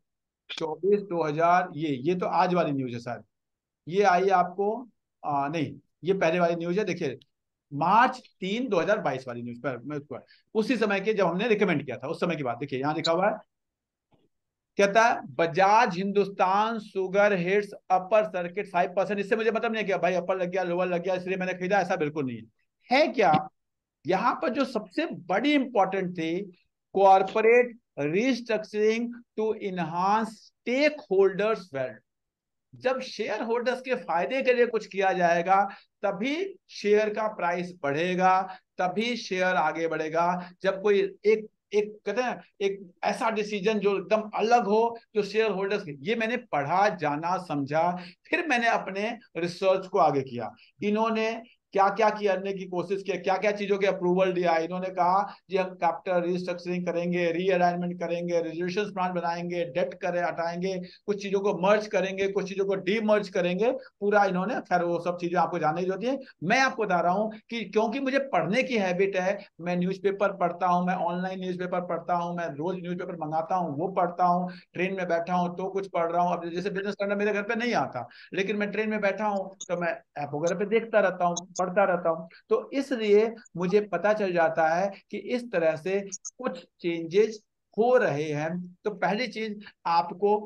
24, 2000, ये तो आज वाली न्यूज है शायद। ये आई आपको नहीं, ये पहले वाली न्यूज है। देखिए, मार्च 3, 2022 वाली न्यूज पर, उसी समय के जब हमने रिकमेंड किया था उस समय की बात। देखिए यहाँ लिखा हुआ है, कहता है Bajaj Hindustan sugar hits upper circuit 5%। इससे मुझे मतलब नहीं है कि भाई अपर लग गया, लोअर लग गया इसलिए मैंने खरीदा, ऐसा बिल्कुल नहीं है। क्या यहाँ पर जो सबसे बड़ी इंपॉर्टेंट थी, corporate restructuring to enhance stake holders wealth. जब शेयर होल्डर्स के फायदे के लिए कुछ किया जाएगा तभी शेयर का प्राइस बढ़ेगा, तभी शेयर आगे बढ़ेगा। जब कोई एक कहते हैं एक ऐसा डिसीजन जो एकदम अलग हो, जो शेयर होल्डर्स के, ये मैंने पढ़ा, जाना, समझा, फिर मैंने अपने रिसर्च को आगे किया। इन्होंने क्या क्या करने की कोशिश की, क्या क्या चीजों के अप्रूवल दिया। इन्होंने कहा कि हम कैपिटल रिस्ट्रक्चरिंग करेंगे, रीअलाइनमेंट करेंगे, रेजोल्यूशन प्लान बनाएंगे, डेट करें हटाएंगे, कुछ चीजों को मर्ज करेंगे, कुछ चीजों को डीमर्ज करेंगे, पूरा इन्होंने, खैर वो सब चीजें आपको जानने की होती है। मैं आपको बता रहा हूँ कि क्योंकि मुझे पढ़ने की हैबिट है, मैं न्यूज़पेपर पढ़ता हूँ, मैं ऑनलाइन न्यूज़पेपर पढ़ता हूँ, मैं रोज न्यूज़पेपर मंगाता हूँ, वो पढ़ता हूँ, ट्रेन में बैठा हूँ तो कुछ पढ़ रहा हूँ। अब जैसे बिजनेस करना मेरे घर पे नहीं आता, लेकिन मैं ट्रेन में बैठा हूँ तो मैं ऐप वगैरह पे देखता रहता हूँ, पढ़ता रहता हूँ। तो इसलिए मुझे पता चल जाता है कि इस तरह से कुछ चेंजेस हो रहे हैं। तो पहली चीज, आपको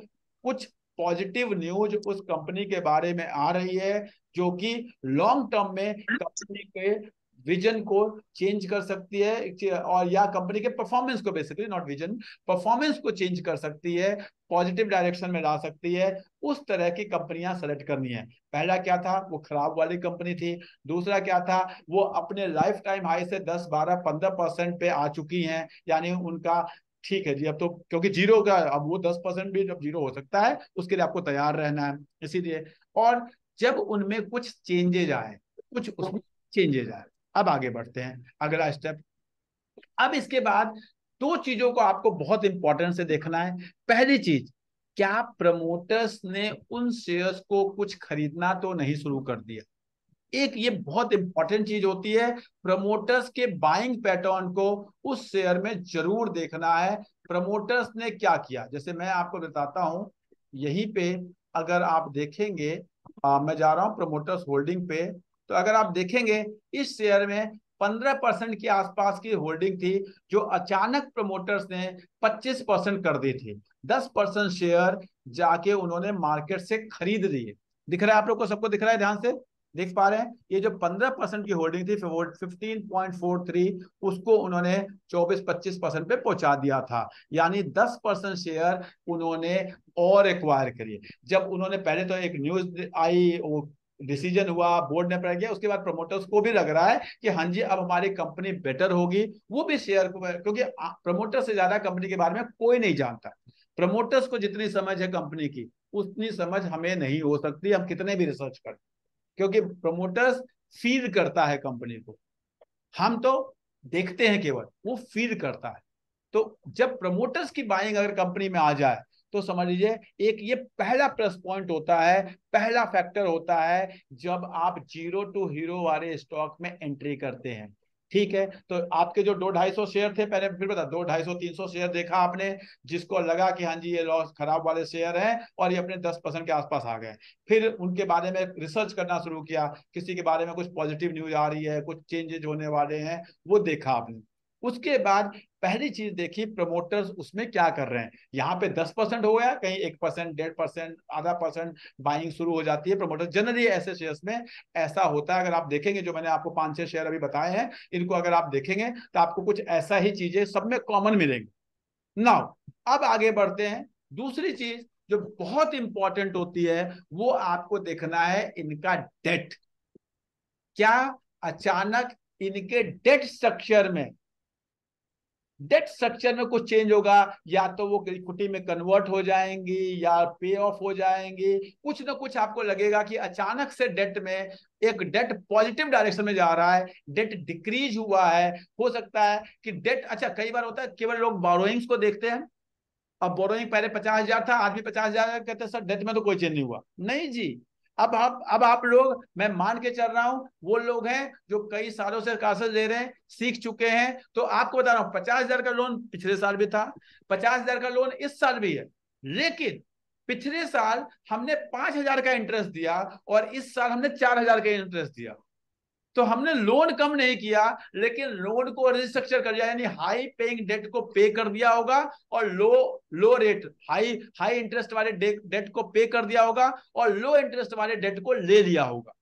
कुछ पॉजिटिव न्यूज उस कंपनी के बारे में आ रही है जो कि लॉन्ग टर्म में कंपनी के विजन को चेंज कर सकती है, और या कंपनी के परफॉर्मेंस को, बेसिकली नॉट विजन, परफॉर्मेंस को चेंज कर सकती है, पॉजिटिव डायरेक्शन में ला सकती है। उस तरह की कंपनियां सेलेक्ट करनी है। पहला क्या था, वो खराब वाली कंपनी थी। दूसरा क्या था, वो अपने लाइफ टाइम हाई से 10, 12, 15% पे आ चुकी हैं, यानी उनका ठीक है जी अब तो, क्योंकि जीरो का अब वो 10% भी जब जीरो हो सकता है, उसके लिए आपको तैयार रहना है, इसीलिए। और जब उनमें कुछ चेंजेज आए, कुछ उसमें चेंजेज आए। अब आगे बढ़ते हैं, अगला स्टेप। अब इसके बाद दो चीजों को आपको बहुत इंपॉर्टेंट से देखना है। पहली चीज, क्या प्रमोटर्स ने उन शेयर्स को कुछ खरीदना तो नहीं शुरू कर दिया। एक ये बहुत इंपॉर्टेंट चीज होती है, प्रमोटर्स के बाइंग पैटर्न को उस शेयर में जरूर देखना है, प्रमोटर्स ने क्या किया। जैसे मैं आपको बताता हूं, यहीं पे अगर आप देखेंगे, मैं जा रहा हूं प्रमोटर्स होल्डिंग पे, तो अगर आप देखेंगे इस शेयर में 15% के आसपास की होल्डिंग थी, जो अचानक प्रमोटर्स ने 25% कर दी थी। 10% शेयर जाके उन्होंने मार्केट से खरीद लिए। दिख रहा है आप लोग को, सबको दिख रहा है, ध्यान से देख पा रहे हैं। ये जो 15% की होल्डिंग थी 15.43, उसको उन्होंने 24-25% पे पहुंचा दिया था, यानी 10% शेयर उन्होंने और एक्वायर करिए। जब उन्होंने पहले तो एक न्यूज आई, वो डिसीजन हुआ, बोर्ड ने अप्लाई किया, उसके बाद प्रमोटर्स को भी लग रहा है कि हाँ जी अब हमारी कंपनी बेटर होगी, वो भी शेयर को, क्योंकि प्रमोटर से ज्यादा कंपनी के बारे में कोई नहीं जानता। प्रमोटर्स को जितनी समझ है कंपनी की, उतनी समझ हमें नहीं हो सकती, हम कितने भी रिसर्च करें, क्योंकि प्रमोटर्स फील करता है कंपनी को, हम तो देखते हैं केवल, वो फील करता है। तो जब प्रमोटर्स की बाइंग अगर कंपनी में आ जाए, तो समझ लीजिए एक ये पहला प्लस पॉइंट होता है, पहला फैक्टर होता है जब आप जीरो टू हीरो वाले स्टॉक में एंट्री करते हैं। ठीक है, तो आपके जो 200-250 शेयर थे, पहले फिर बता, 200-250-300 शेयर देखा आपने, जिसको लगा कि हाँ जी ये लॉस खराब वाले शेयर हैं और ये अपने 10% के आसपास आ गए, फिर उनके बारे में रिसर्च करना शुरू किया, किसी के बारे में कुछ पॉजिटिव न्यूज आ रही है, कुछ चेंजेज होने वाले हैं, वो देखा आपने। उसके बाद पहली चीज देखी प्रमोटर्स उसमें क्या कर रहे हैं। यहाँ पे 10% हो गया, कहीं 1%, 1.5%, आधा % बाइंग शुरू हो जाती है प्रमोटर्स। जनरली ऐसे शेयर्स में ऐसा होता है। अगर आप देखेंगे, जो मैंने आपको 5-6 शेयर अभी बताए हैं, इनको अगर आप देखेंगे तो आपको कुछ ऐसा ही चीजें सब में कॉमन मिलेंगी। नाउ अब आगे बढ़ते हैं। दूसरी चीज जो बहुत इंपॉर्टेंट होती है, वो आपको देखना है इनका डेट। क्या अचानक इनके डेट स्ट्रक्चर में कुछ चेंज होगा, या तो वो इक्विटी में कन्वर्ट हो जाएंगी या पे ऑफ हो जाएंगी, कुछ ना कुछ आपको लगेगा कि अचानक से डेट में एक डेट पॉजिटिव डायरेक्शन में जा रहा है, डेट डिक्रीज हुआ है। हो सकता है कि डेट, अच्छा कई बार होता है केवल लोग बोरोइंग्स को देखते हैं, अब बोरोइंग पहले 50,000 था, आज भी 50,000, कहते हैं सर डेट में तो कोई चेंज नहीं हुआ। नहीं जी, अब आप लोग, मैं मान के चल रहा हूं, वो लोग हैं जो कई सालों से कागज ले रहे हैं, सीख चुके हैं। तो आपको बता रहा हूं, 50,000 का लोन पिछले साल भी था, 50,000 का लोन इस साल भी है, लेकिन पिछले साल हमने 5,000 का इंटरेस्ट दिया और इस साल हमने 4,000 का इंटरेस्ट दिया। तो हमने लोन कम नहीं किया, लेकिन लोन को रिस्ट्रक्चर कर दिया, यानी हाई पेइंग डेट को पे कर दिया होगा और लो रेट, हाई इंटरेस्ट वाले डेट को पे कर दिया होगा और लो इंटरेस्ट वाले डेट को ले लिया होगा।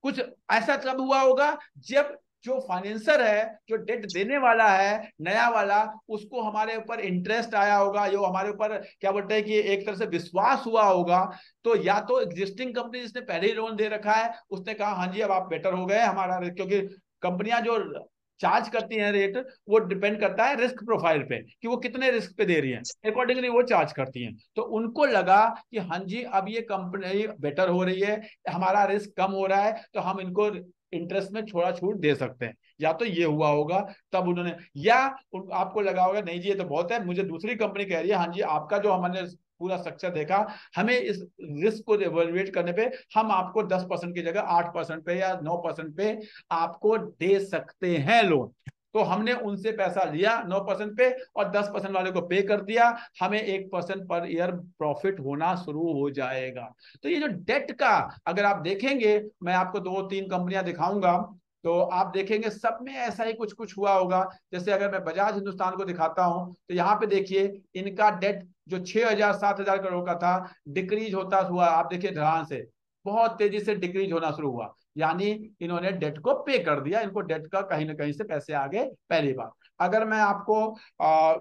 कुछ ऐसा तब हुआ होगा जब जो फाइनेंसर है, जो डेट देने वाला है नया वाला, उसको हमारे ऊपर इंटरेस्ट आया होगा, जो हमारे ऊपर क्या बोलते हैं कि एक तरह से विश्वास हुआ होगा। तो या तो एग्जिस्टिंग कंपनी जिसने पहले ही लोन दे रखा है, उसने कहा हाँ जी अब आप बेटर हो गए हमारा, क्योंकि कंपनियां जो चार्ज करती हैं रेट, वो डिपेंड करता है रिस्क प्रोफाइल पे, कि वो कितने रिस्क पे दे रही हैं, अकॉर्डिंगली वो चार्ज करती हैं। तो उनको लगा कि हाँ जी अब ये कंपनी बेटर हो रही है, हमारा रिस्क कम हो रहा है, तो हम इनको इंटरेस्ट में थोड़ा छूट दे सकते हैं। या तो ये हुआ होगा तब उन्होंने, या आपको लगा होगा नहीं जी ये तो बहुत है, मुझे दूसरी कंपनी कह रही है हाँ जी आपका जो हमने पूरा स्ट्रक्चर देखा, हमें इस रिस्क को इवैल्यूएट करने पे हम आपको 10% की जगह 8% पे या 9% पे आपको दे सकते हैं लोन। तो हमने उनसे पैसा लिया 9% पे और 10% वाले को पे कर दिया, हमें 1% पर ईयर प्रॉफिट होना शुरू हो जाएगा। तो ये जो डेट का अगर आप देखेंगे, मैं आपको 2-3 कंपनियां दिखाऊंगा, तो आप देखेंगे सब में ऐसा ही कुछ कुछ हुआ होगा। जैसे अगर मैं बजाज हिंदुस्तान को दिखाता हूं, तो यहाँ पे देखिए इनका डेट जो 6,000-7,000 करोड़ का था, डिक्रीज होता हुआ आप देखिए ध्यान से, बहुत तेजी से डिक्रीज होना शुरू हुआ। यानी इन्होंने डेट को पे कर दिया, इनको डेट का कहीं ना कहीं से पैसे आ गए पहली बार। अगर मैं आपको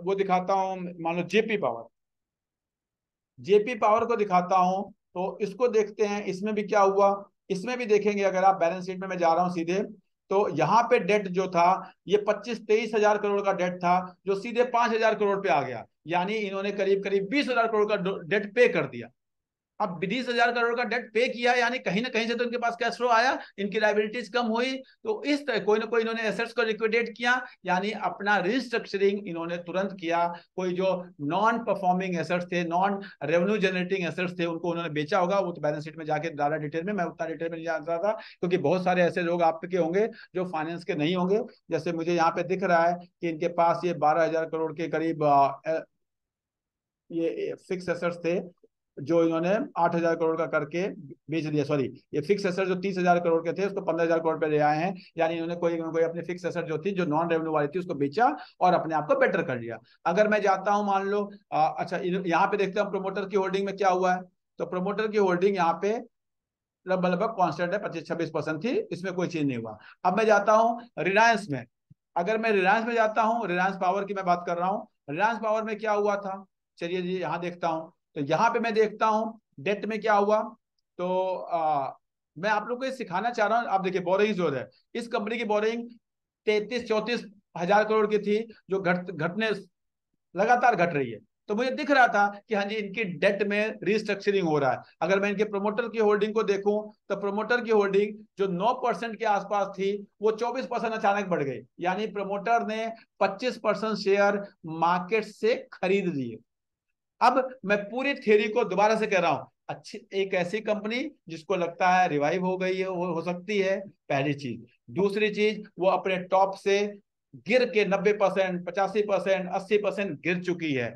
वो दिखाता हूं, मान लो जेपी पावर को दिखाता हूं, तो इसको देखते हैं, इसमें भी क्या हुआ। इसमें भी देखेंगे, अगर आप बैलेंस शीट में मैं जा रहा हूं सीधे, तो यहाँ पे डेट जो था ये 25-23 हजार करोड़ का डेट था, जो सीधे 5,000 करोड़ पे आ गया। यानी इन्होंने करीब करीब 20,000 करोड़ का डेट पे कर दिया। अब 20,000 करोड़ का डेट पे किया, यानी कहीं ना कहीं से तो इनके पास कैश फ्लो आया, इनकी लाइबिलिटीज कम हुई, तो इस तरह कोई ना कोई इन्होंने एसेट्स को लिक्विडेट किया, यानी अपना रिस्ट्रक्चरिंग इन्होंने तुरंत किया। कोई जो नॉन परफॉर्मिंग एसेट्स थे, नॉन रेवेन्यू जनरेटिंग एसेट्स थे, उनको उन्होंने बेचा होगा। वो तो बैलेंस शीट में जाके डाला डिटेल में, मैं उतना डिटेल में नहीं जानता था, क्योंकि बहुत सारे ऐसे लोग आपके होंगे जो फाइनेंस के नहीं होंगे। जैसे मुझे यहाँ पे दिख रहा है कि इनके पास ये 12,000 करोड़ के करीब ये फिक्स एसेट्स थे, जो इन्होंने 8,000 करोड़ का करके बेच दिया। सॉरी, ये फिक्स एसेट जो 30,000 करोड़ के थे उसको 15,000 करोड़ पे ले आए हैं। यानी इन्होंने कोई अपनी फिक्स एसेट जो थी, जो नॉन रेवेन्यू वाली थी, उसको बेचा और अपने आप को बेटर कर लिया। अगर मैं जाता हूं, मान लो अच्छा यहाँ पे देखते हैं प्रोमोटर की होल्डिंग में क्या हुआ है। तो प्रोमोटर की होल्डिंग यहाँ पे लगभग कॉन्स्टेंट है, 25-26% थी, इसमें कोई चेंज नहीं हुआ। अब मैं जाता हूँ रिलायंस में। अगर मैं रिलायंस में जाता हूँ, रिलायंस पावर की मैं बात कर रहा हूँ, रिलायंस पावर में क्या हुआ था, चलिए जी यहाँ देखता हूँ। तो यहाँ पे मैं देखता हूँ डेट में क्या हुआ। तो मैं आप लोग को ये सिखाना चाह रहा हूँ। आप देखिए बोरिंग जो है, इस कंपनी की बोरिंग 33-34 हजार करोड़ की थी, जो घटने लगातार घट रही है। तो मुझे दिख रहा था कि हाँ जी, इनकी डेट में रिस्ट्रक्चरिंग हो रहा है। अगर मैं इनके प्रोमोटर की होल्डिंग को देखूं, तो प्रोमोटर की होल्डिंग जो 9% के आसपास थी, वो 24% अचानक बढ़ गई। यानी प्रोमोटर ने 25% शेयर मार्केट से खरीद लिए। अब मैं पूरी थ्योरी को दोबारा से कह रहा हूं, अच्छी एक ऐसी कंपनी जिसको लगता है रिवाइव हो गई है, हो सकती है, पहली चीज। दूसरी चीज, वो अपने टॉप से गिर के 90%, 85%, 80% गिर चुकी है,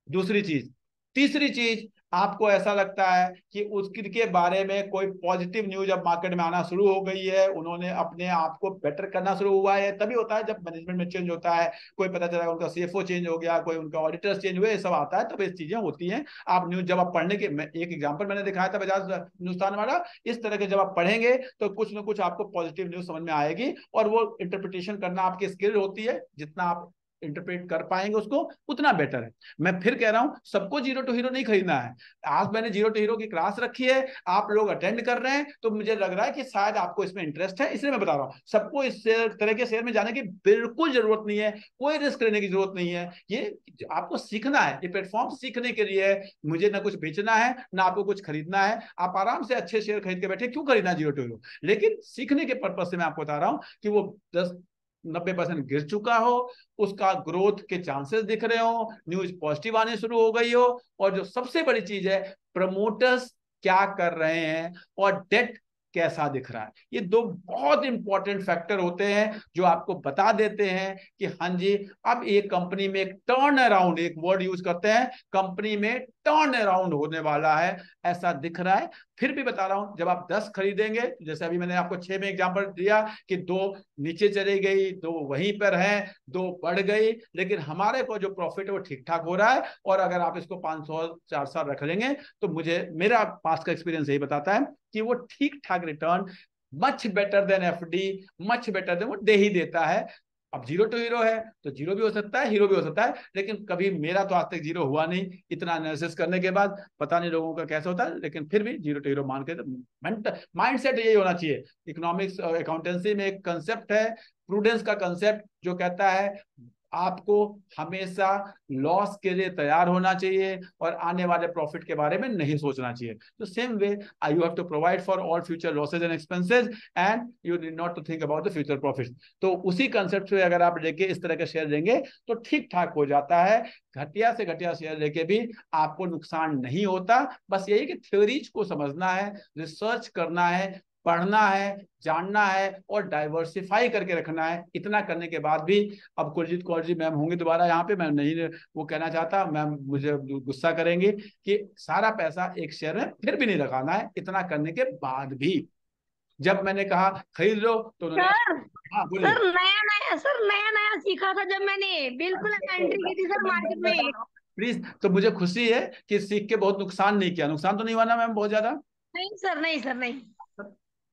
दूसरी चीज। तीसरी चीज, आपको ऐसा लगता है कि उसके बारे में कोई पॉजिटिव न्यूज अब मार्केट में आना शुरू हो गई है, उन्होंने अपने आप को बेटर करना शुरू हुआ है। तभी होता है जब मैनेजमेंट में चेंज होता है, कोई पता चला उनका सीएफओ चेंज हो गया, कोई उनका ऑडिटर्स चेंज हुए, सब आता है, तब ये चीजें होती हैं। आप न्यूज जब आप पढ़ने के, एक एग्जाम्पल मैंने दिखाया था बजाज हिंदुस्तान वाला, इस तरह के जब आप पढ़ेंगे तो कुछ ना कुछ आपको पॉजिटिव न्यूज समझ में आएगी, और वो इंटरप्रिटेशन करना आपकी स्किल होती है। जितना आप इंटरप्रेट कर पाएंगे उसको, उतना बेटर है। मैं फिर कह रहा हूं, सबको जीरो टू हीरो नहीं खरीदना है। आज मैंने जीरो टू हीरो की क्लास रखी है, आप लोग अटेंड कर रहे हैं, तो मुझे लग रहा है कि शायद आपको इसमें इंटरेस्ट है, इसलिए मैं बता रहा हूं। सबको इस तरह के शेयर में जाने की बिल्कुल जरूरत नहीं है, कोई रिस्क लेने की जरूरत नहीं है। ये आपको सीखना है, ये प्लेटफॉर्म सीखने के लिए है। मुझे ना कुछ बेचना है, ना आपको कुछ खरीदना है। आप आराम से अच्छे शेयर खरीद के बैठे, क्यों खरीदना जीरो टू हीरो? लेकिन सीखने के पर्पज से मैं आपको बता रहा हूं कि वो 10-90% गिर चुका हो, उसका ग्रोथ के चांसेस दिख रहे हो, न्यूज पॉजिटिव आने शुरू हो गई हो, और जो सबसे बड़ी चीज है, प्रमोटर्स क्या कर रहे हैं और डेट कैसा दिख रहा है। ये दो बहुत इंपॉर्टेंट फैक्टर होते हैं जो आपको बता देते हैं कि हाँ जी, अब एक कंपनी में एक टर्न अराउंड, एक वर्ड यूज करते हैं, कंपनी में टर्न अराउंड होने वाला है, ऐसा दिख रहा है। फिर भी बता रहा हूं, जब आप 10 खरीदेंगे, जैसे अभी मैंने आपको 6 में एग्जांपल दिया कि 2 नीचे चली गई, 2 वहीं पर है, 2 बढ़ गई, लेकिन हमारे को जो प्रॉफिट है वो ठीक ठाक हो रहा है। और अगर आप इसको 500-4 साल रख लेंगे, तो मेरा पास का एक्सपीरियंस यही बताता है कि वो ठीक ठाक return, much better than FD, much better than वो दे ही देता है। अब जीरो टू हीरो है तो जीरो भी हो सकता है, हीरो भी हो सकता है, लेकिन कभी मेरा तो आज तक जीरो हुआ नहीं। इतना एनालिसिस करने के बाद पता नहीं लोगों का कैसे होता है, लेकिन फिर भी जीरो टू हीरो मान के माइंड सेट यही होना चाहिए। इकोनॉमिक्स अकाउंटेंसी में एक कंसेप्ट है, प्रूडेंस का कंसेप्ट, जो कहता है आपको हमेशा लॉस के लिए तैयार होना चाहिए और आने वाले प्रॉफिट के बारे में नहीं सोचना चाहिए। तो same way you have to provide for all future losses and expenses and you need not to think about the future profits. तो उसी कंसेप्ट से अगर आप लेके इस तरह के शेयर लेंगे तो ठीक ठाक हो जाता है। घटिया से घटिया शेयर लेके भी आपको नुकसान नहीं होता। बस यही कि थ्योरीज को समझना है, रिसर्च करना है, पढ़ना है, जानना है और डाइवर्सिफाई करके रखना है। इतना करने के बाद भी, अब कुलजीत कौर जी मैम होंगी दोबारा यहाँ पे, मैं नहीं वो कहना चाहता, मैम मुझे गुस्सा करेंगी कि सारा पैसा एक शेयर में फिर भी नहीं लगाना है। इतना करने के बाद भी जब मैंने कहा खरीद लो तो सर नया नया सीखा था जब मैंने बिल्कुल एंट्री की थी सर मार्केट में। प्लीज, तो मुझे खुशी है कि सीख के बहुत नुकसान नहीं किया। नुकसान तो नहीं हुआ ना मैम बहुत ज्यादा? नहीं सर, नहीं सर, नहीं।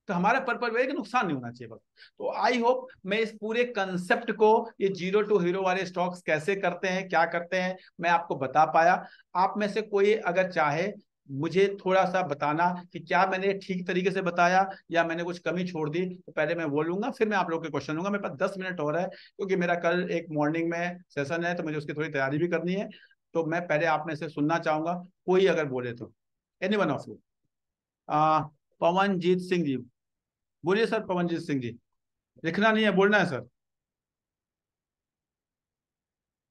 तो हमारा पर्पज है कि नुकसान नहीं होना चाहिए बस। तो आई होप मैं इस पूरे कंसेप्ट को, ये जीरो टू हीरो वाले स्टॉक्स कैसे करते हैं, क्या करते हैं, मैं आपको बता पाया। आप में से कोई अगर चाहे मुझे थोड़ा सा बताना कि क्या मैंने ठीक तरीके से बताया या मैंने कुछ कमी छोड़ दी, तो पहले मैं बोलूंगा, फिर मैं आप लोग के क्वेश्चन लूंगा। मेरे पास 10 मिनट और है, क्योंकि मेरा कल एक मॉर्निंग में सेशन है, तो मुझे उसकी थोड़ी तैयारी भी करनी है। तो मैं पहले आप में से सुनना चाहूंगा, कोई अगर बोले तो। Any one of you. Pavanjeet Singh ji बोलिए सर। पवनजीत सिंह जी, लिखना नहीं है, बोलना है सर।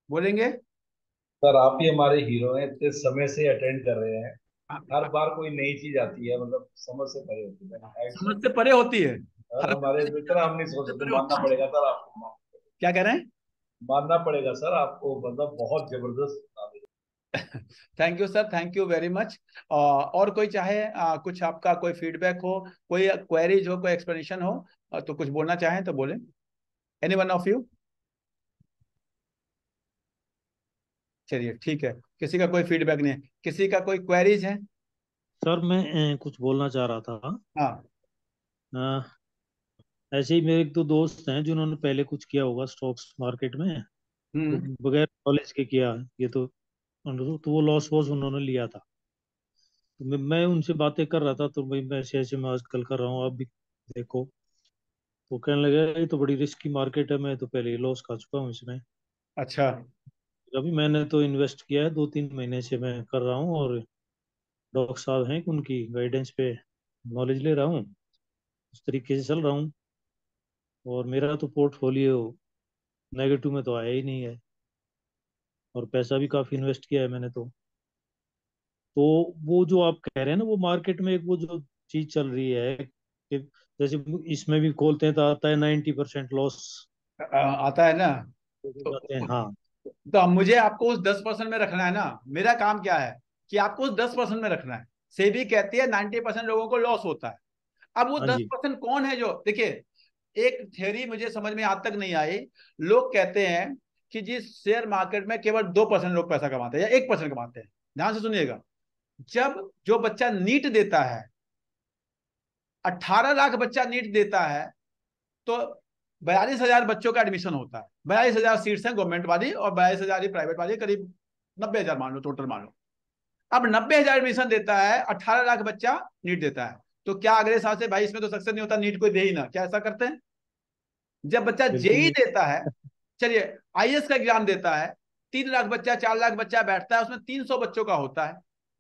बोलेंगे? सर आप ही हमारे हीरो हैं, इतने समय से अटेंड कर रहे हैं, हर बार कोई नई चीज आती है, मतलब समझ से परे होती है। समझ से परे होती है सर हमारे इतना हम नहीं सोच सकते, मानना पड़ेगा सर आपको। क्या कह रहे हैं? मानना पड़ेगा सर आपको, मतलब बहुत जबरदस्त। Thank you sir, thank you very much. और कोई चाहे कुछ आपका कोई फीडबैक हो, कोई क्वेरीज हो, कोई एक्सप्लेनेशन हो, तो कुछ बोलना चाहें तो बोलें। Any one of you? चलिए ठीक है, किसी का कोई फीडबैक नहीं है, किसी का कोई क्वेरीज है? सर मैं कुछ बोलना चाह रहा था। हाँ। ऐसे ही मेरे एक दो दोस्त हैं जिन्होंने पहले कुछ किया होगा स्टॉक्स मार्केट में, तो बगैर नॉलेज के किया ये तो वो लॉस वॉस उन्होंने लिया था। तो मैं उनसे बातें कर रहा था, तो भाई मैं ऐसे ऐसे मैं आजकल कर रहा हूँ, आप भी देखो। तो कहने लगे ये तो बड़ी रिस्की मार्केट है, मैं तो पहले ही लॉस खा चुका हूँ इसमें। अच्छा। अभी मैंने तो इन्वेस्ट किया है, 2-3 महीने से मैं कर रहा हूँ, और डॉक्टर साहब हैं उनकी गाइडेंस पे नॉलेज ले रहा हूँ, उस तरीके से चल रहा हूँ। और मेरा तो पोर्टफोलियो नेगेटिव में तो आया ही नहीं है, और पैसा भी काफी इन्वेस्ट किया है मैंने तो वो जो आप कह रहे हैं ना, वो मार्केट में एक वो जो चीज चल रही है कि जैसे इसमें भी खोलते हैं तो आता है 90% लॉस आता है ना। जाते हैं। हाँ, तो मुझे आपको उस 10% में रखना है ना। मेरा काम क्या है कि आपको उस 10% में रखना है। सेबी कहती है 90% लोगों को लॉस होता है। अब वो हाँ जी, 10% कौन है? जो देखिए, एक थ्योरी मुझे समझ में आज तक नहीं आई। लोग कहते हैं कि जिस शेयर मार्केट में केवल 2% लोग पैसा कमाते हैं या 1% कमाते हैं। ध्यान से सुनिएगा, जब जो बच्चा नीट देता है, 18 लाख बच्चा नीट देता है, तो 42,000 बच्चों का एडमिशन होता है। 42,000 सीट्स हैं गवर्नमेंट वाली, और 42,000 ही प्राइवेट वाली, करीब 90,000 मान लो, टोटल मान लो। अब 90,000 एडमिशन देता है, 18 लाख बच्चा नीट देता है, तो क्या अगले साल से भाई इसमें तो सक्सेस नहीं होता, नीट कोई दे ही ना? क्या ऐसा करते हैं? जब बच्चा बिल्कुल जेई नहीं। देता है, चलिए आईएएस का एग्जाम देता है, 3 लाख बच्चा, 4 लाख बच्चा बैठता है, उसमें 300 बच्चों का होता है,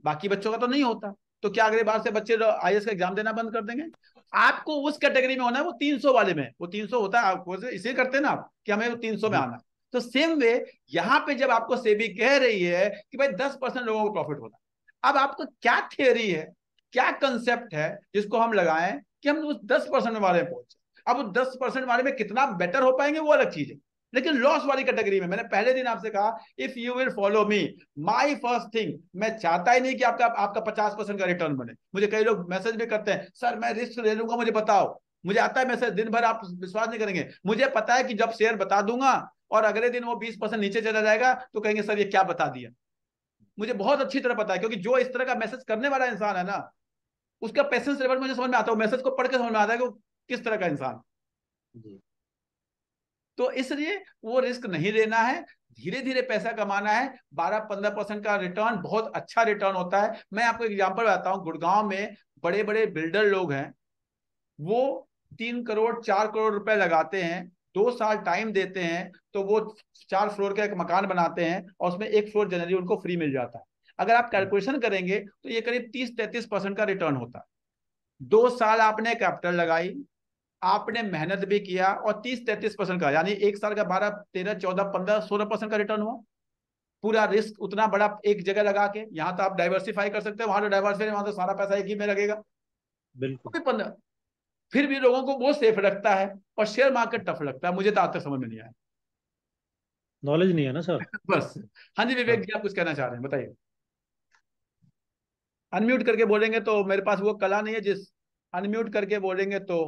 बाकी बच्चों का तो नहीं होता। तो क्या अगले बार से बच्चे आईएएस का एग्जाम देना बंद कर देंगे? आपको उस कैटेगरी में होना है, वो 300 वाले में। वो 300 होता है, आपको इसे करते हैं ना आप कि हमें 300 में आना। तो सेम वे यहां पे जब आपको सेबी कह रही है कि भाई 10% लोगों को प्रॉफिट होता है, अब आपको क्या थियरी है, क्या कंसेप्ट है जिसको हम लगाएं कि हम उस 10% वाले में पहुंचे। अब उस 10% वाले में कितना बेटर हो पाएंगे वो अलग चीज है, लेकिन लॉस वाली कैटेगरी में मैंने पहले दिन आपसे कहा, if you will follow me, my first thing, मैं चाहता ही नहीं कि आपका 50% का रिटर्न बने। मुझे कई लोग मैसेज भी करते हैं, सर मैं रिस्क ले लूंगा, मुझे बताओ। मुझे आता है मैसेज, दिन भर, आप विश्वास नहीं करेंगे। मुझे पता है कि जब शेयर बता दूंगा और अगले दिन वो 20% नीचे चला जाएगा, तो कहेंगे सर ये क्या बता दिया। मुझे बहुत अच्छी तरह पता है, क्योंकि जो इस तरह का मैसेज करने वाला इंसान है ना, उसका पेशेंस लेवल मुझे समझ में आता है। मैसेज को पढ़ के समझ में आता है कि वो किस तरह का इंसान। तो इसलिए वो रिस्क नहीं लेना है, धीरे धीरे पैसा कमाना है। 12-15% का रिटर्न बहुत अच्छा रिटर्न होता है। मैं आपको एग्जांपल बताता हूँ, गुड़गांव में बड़े बड़े बिल्डर लोग हैं, वो 3 करोड़ 4 करोड़ रुपए लगाते हैं, 2 साल टाइम देते हैं, तो वो 4 फ्लोर का एक मकान बनाते हैं, और उसमें 1 फ्लोर जनरली उनको फ्री मिल जाता है। अगर आप कैलकुलेशन करेंगे तो ये करीब 30-33% का रिटर्न होता है। 2 साल आपने कैपिटल लगाई, आपने मेहनत भी किया, और 30-33% का, यानी एक साल का 12-13-14-15-16% का रिटर्न हुआ। पूरा रिस्क उतना बड़ा एक जगह लगा के। यहां तो आप डाइवर्सिफाई कर सकते हैं, वहां तो डाइवर्सिफाई, वहां तो सारा पैसा एक ही में लगेगा। बिल्कुल। फिर भी लोगों को वो सेफ लगता है, और शेयर मार्केट टफ लगता है। मुझे तो आज तक समझ में नहीं आया, नॉलेज नहीं है ना सर। बस। हाँ जी विवेक जी, आप कुछ कहना चाह रहे हैं, बताइए। अनम्यूट करके बोलेंगे तो, मेरे पास वो कला नहीं है जिस अनम्यूट करके बोलेंगे तो।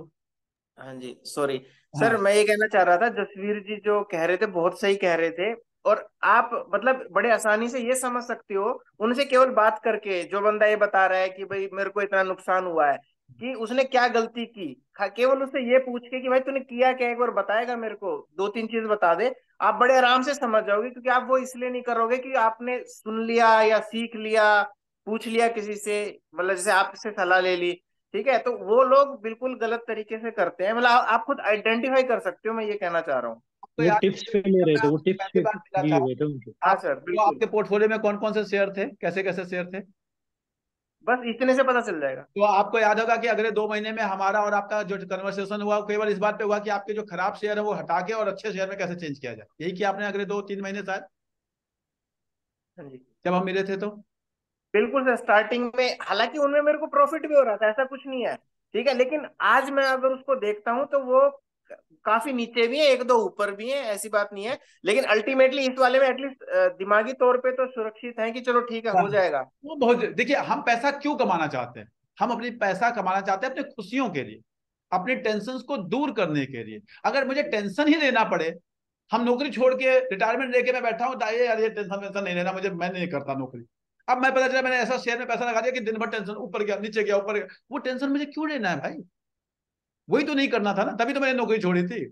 हाँ जी सॉरी हाँ। सर, मैं ये कहना चाह रहा था, जसवीर जी जो कह रहे थे बहुत सही कह रहे थे, और आप मतलब बड़े आसानी से ये समझ सकते हो उनसे केवल बात करके। जो बंदा ये बता रहा है कि भाई मेरे को इतना नुकसान हुआ है, कि उसने क्या गलती की, केवल उससे ये पूछ के कि भाई तूने किया क्या, एक बार बताएगा मेरे को, दो तीन चीज बता दे, आप बड़े आराम से समझ जाओगे। क्योंकि आप वो इसलिए नहीं करोगे कि आपने सुन लिया या सीख लिया, पूछ लिया किसी से, मतलब जैसे आपसे सलाह ले ली, ठीक है, तो वो लोग बिल्कुल गलत तरीके से करते हैं। मतलब आप खुद आइडेंटिफाई कर सकते हो, मैं ये कहना चाह रहा हूँ। तो वो यार टिप्स पे ले रहे थे, वो टिप्स पहली पे बार मिला दिए था हुए थे उनको। हाँ आप, सर तो बिल्कुल। आपके पोर्टफोलियो में कौन कौन से शेयर थे, कैसे कैसे शेयर थे? बस इतने से पता चल जाएगा। तो आपको याद होगा कि अगले 2 महीने में हमारा और आपका जो कन्वर्सेशन हुआ केवल इस बात पे हुआ कि आपके जो खराब शेयर है वो हटा के और अच्छे शेयर में कैसे चेंज किया जाए। यही किया आपने अगले 2-3 महीने शायद, हाँ जी जब हम मिले थे तो। बिल्कुल सर। स्टार्टिंग में हालांकि उनमें मेरे को प्रॉफिट भी हो रहा था, ऐसा कुछ नहीं है, ठीक है, लेकिन आज मैं अगर उसको देखता हूँ तो वो काफी नीचे भी है, एक दो ऊपर भी है, ऐसी बात नहीं है। लेकिन अल्टीमेटली इस वाले में एटलीस्ट दिमागी तौर पे तो सुरक्षित है कि चलो ठीक है, हो जाएगा। वो बहुत, देखिए हम पैसा क्यों कमाना चाहते हैं? हम अपनी पैसा कमाना चाहते हैं अपने खुशियों के लिए, अपने टेंशन को दूर करने के लिए। अगर मुझे टेंशन ही लेना पड़े, हम नौकरी छोड़ के रिटायरमेंट लेके मैं बैठा हूँ, यार ये टेंशन वेंशन नहीं लेना मुझे, मैं नहीं करता नौकरी। अब मैं पता चला मैंने ऐसा शेयर में पैसा लगा दिया कि दिन भर टेंशन, ऊपर गया नीचे गया ऊपर गया, वो टेंशन मुझे क्यों लेना है भाई? वही तो नहीं करना था ना, तभी तो मैंने नौकरी छोड़ी थी।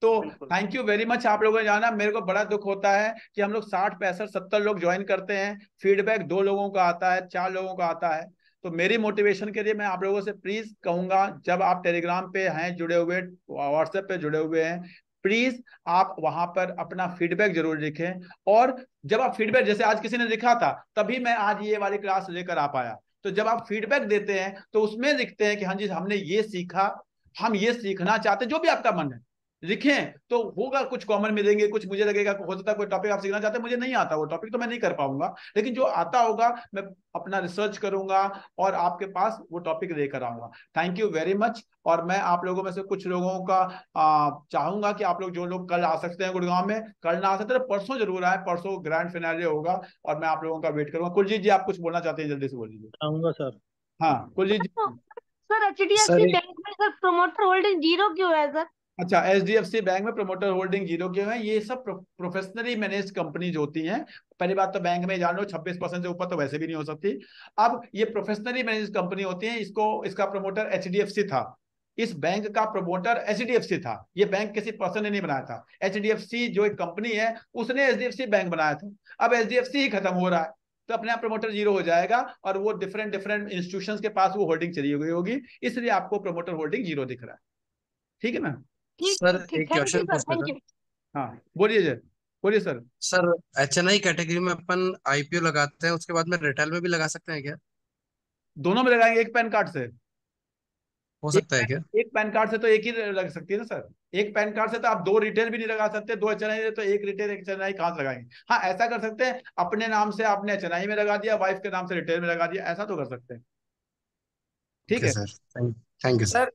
तो थैंक यू वेरी मच आप लोगों ने जाना। मेरे को बड़ा दुख होता है कि हम लोग 60 65 70 लोग ज्वाइन करते हैं, फीडबैक 2 लोगों का आता है, 4 लोगों का आता है। तो मेरी मोटिवेशन के लिए मैं आप लोगों से प्लीज कहूंगा, जब आप टेलीग्राम पे हैं जुड़े हुए, व्हाट्सएप पे जुड़े हुए हैं, प्लीज आप वहां पर अपना फीडबैक जरूर लिखें। और जब आप फीडबैक, जैसे आज किसी ने लिखा था तभी मैं आज ये वाली क्लास लेकर आ पाया, तो जब आप फीडबैक देते हैं तो उसमें लिखते हैं कि हाँ जी हमने ये सीखा, हम ये सीखना चाहते हैं, जो भी आपका मन है लिखें, तो होगा कुछ कॉमन मिलेंगे। कुछ मुझे लगेगा हो सकता है कोई टॉपिक आप सीखना चाहते हैं, मुझे नहीं आता वो टॉपिक तो मैं नहीं कर पाऊंगा, लेकिन जो आता होगा मैं अपना रिसर्च करूंगा और आपके पास वो टॉपिक लेकर आऊंगा। Thank you very much. और मैं आप लोगों में से कुछ लोगों का चाहूंगा कि आप लोग जो लोग कल आ सकते हैं गुड़गांव में, कल ना आ सकते तो परसों जरूर आए, परसों ग्रैंड फिनाले होगा और मैं आप लोगों का वेट करूंगा। कुलजीत जी आप कुछ बोलना चाहते हैं, जल्दी से बोल लीजिए। आऊंगा सर। हाँ कुलजीत जी। सर एचडीएफसी बैंक में सर प्रमोटर होल्डिंग 0 क्यों है सर? अच्छा, एचडीएफसी बैंक में प्रमोटर होल्डिंग 0 क्यों है? ये सब प्रोफेशनली मैनेज कंपनीज होती हैं। पहली बात तो बैंक में जान लो 26% से ऊपर तो वैसे भी नहीं हो सकती। अब ये प्रोफेशनली मैनेज कंपनी होती है, इसका प्रमोटर एचडीएफसी था, इस बैंक का प्रमोटर एचडीएफसी था, ये बैंक किसी पर्सन ने नहीं बनाया था। एचडीएफसी जो एक कंपनी है उसने एचडीएफसी बैंक बनाया था। अब एचडीएफसी ही खत्म हो रहा है तो अपने आप प्रमोटर 0 हो जाएगा और वो डिफरेंट डिफरेंट इंस्टीट्यूशंस के पास वो होल्डिंग चली गई होगी, इसलिए आपको प्रमोटर होल्डिंग 0 दिख रहा है। ठीक है मैम। सर एक क्वेश्चन पूछना था। हाँ बोलिए जय, बोलिए सर। सर एचएनआई कैटेगरी में अपन आईपीओ लगाते हैं, उसके बाद में रिटेल में भी लगा सकते हैं क्या? दोनों में लगाएंगे, एक पैन कार्ड से हो सकता है क्या? एक पैन कार्ड से तो एक ही लग सकती है ना सर। एक पैन कार्ड से तो आप 2 रिटेल भी नहीं लगा सकते, 2 एचएनआई तो एक रिटेल एक एचएनआई कहां से लगाएंगे? हाँ ऐसा कर सकते हैं, अपने नाम से आपने एचएनआई में लगा दिया, वाइफ के नाम से रिटेल में लगा दिया, ऐसा तो कर सकते हैं। ठीक है sir, thank you sir.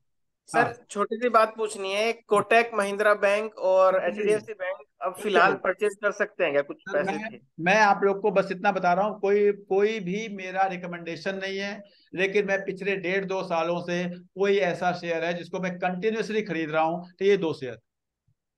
Sir छोटी सी बात पूछनी है, कोटक महिंद्रा बैंक और एचडीएफसी बैंक अब फिलहाल परचेज कर सकते हैं क्या? कुछ पैसे थे। मैं आप लोग को बस इतना बता रहा हूँ, कोई भी मेरा रिकमेंडेशन नहीं है, लेकिन मैं पिछले 1.5-2 सालों से कोई ऐसा शेयर है जिसको मैं कंटिन्यूसली खरीद रहा हूँ, तो ये 2 शेयर।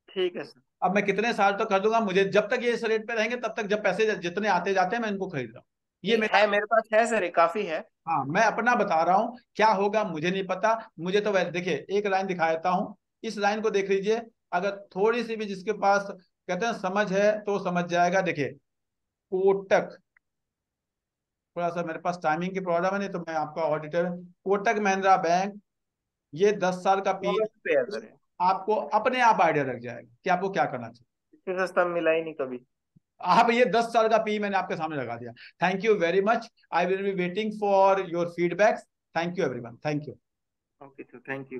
ठीक है सर। अब मैं कितने साल तक खरीदूंगा, मुझे जब तक ये इस रेट पे रहेंगे तब तक, जब पैसे जितने आते जाते हैं मैं इनको खरीद रहा हूँ। ये मेरे पास है सर, ये काफी है। हाँ मैं अपना बता रहा हूँ, क्या होगा मुझे नहीं पता। मुझे तो वैसे देखिए एक लाइन दिखा देता हूँ, इस लाइन को देख लीजिए, अगर थोड़ी सी भी जिसके पास कहते हैं समझ है तो समझ जाएगा। देखिए कोटक, थोड़ा सा मेरे पास टाइमिंग की प्रॉब्लम है, नहीं तो मैं आपका और डिटेल। कोटक महिंद्रा बैंक, ये 10 साल का पी, आपको अपने आप आइडिया लग जाएगा कि आपको क्या करना चाहिए। इससे सस्ता मिला ही नहीं कभी। आप ये 10 साल का पी मैंने आपके सामने लगा दिया। Thank you very much, I will be waiting for your feedback. Thank you everyone, thank you. Okay sir, thank you.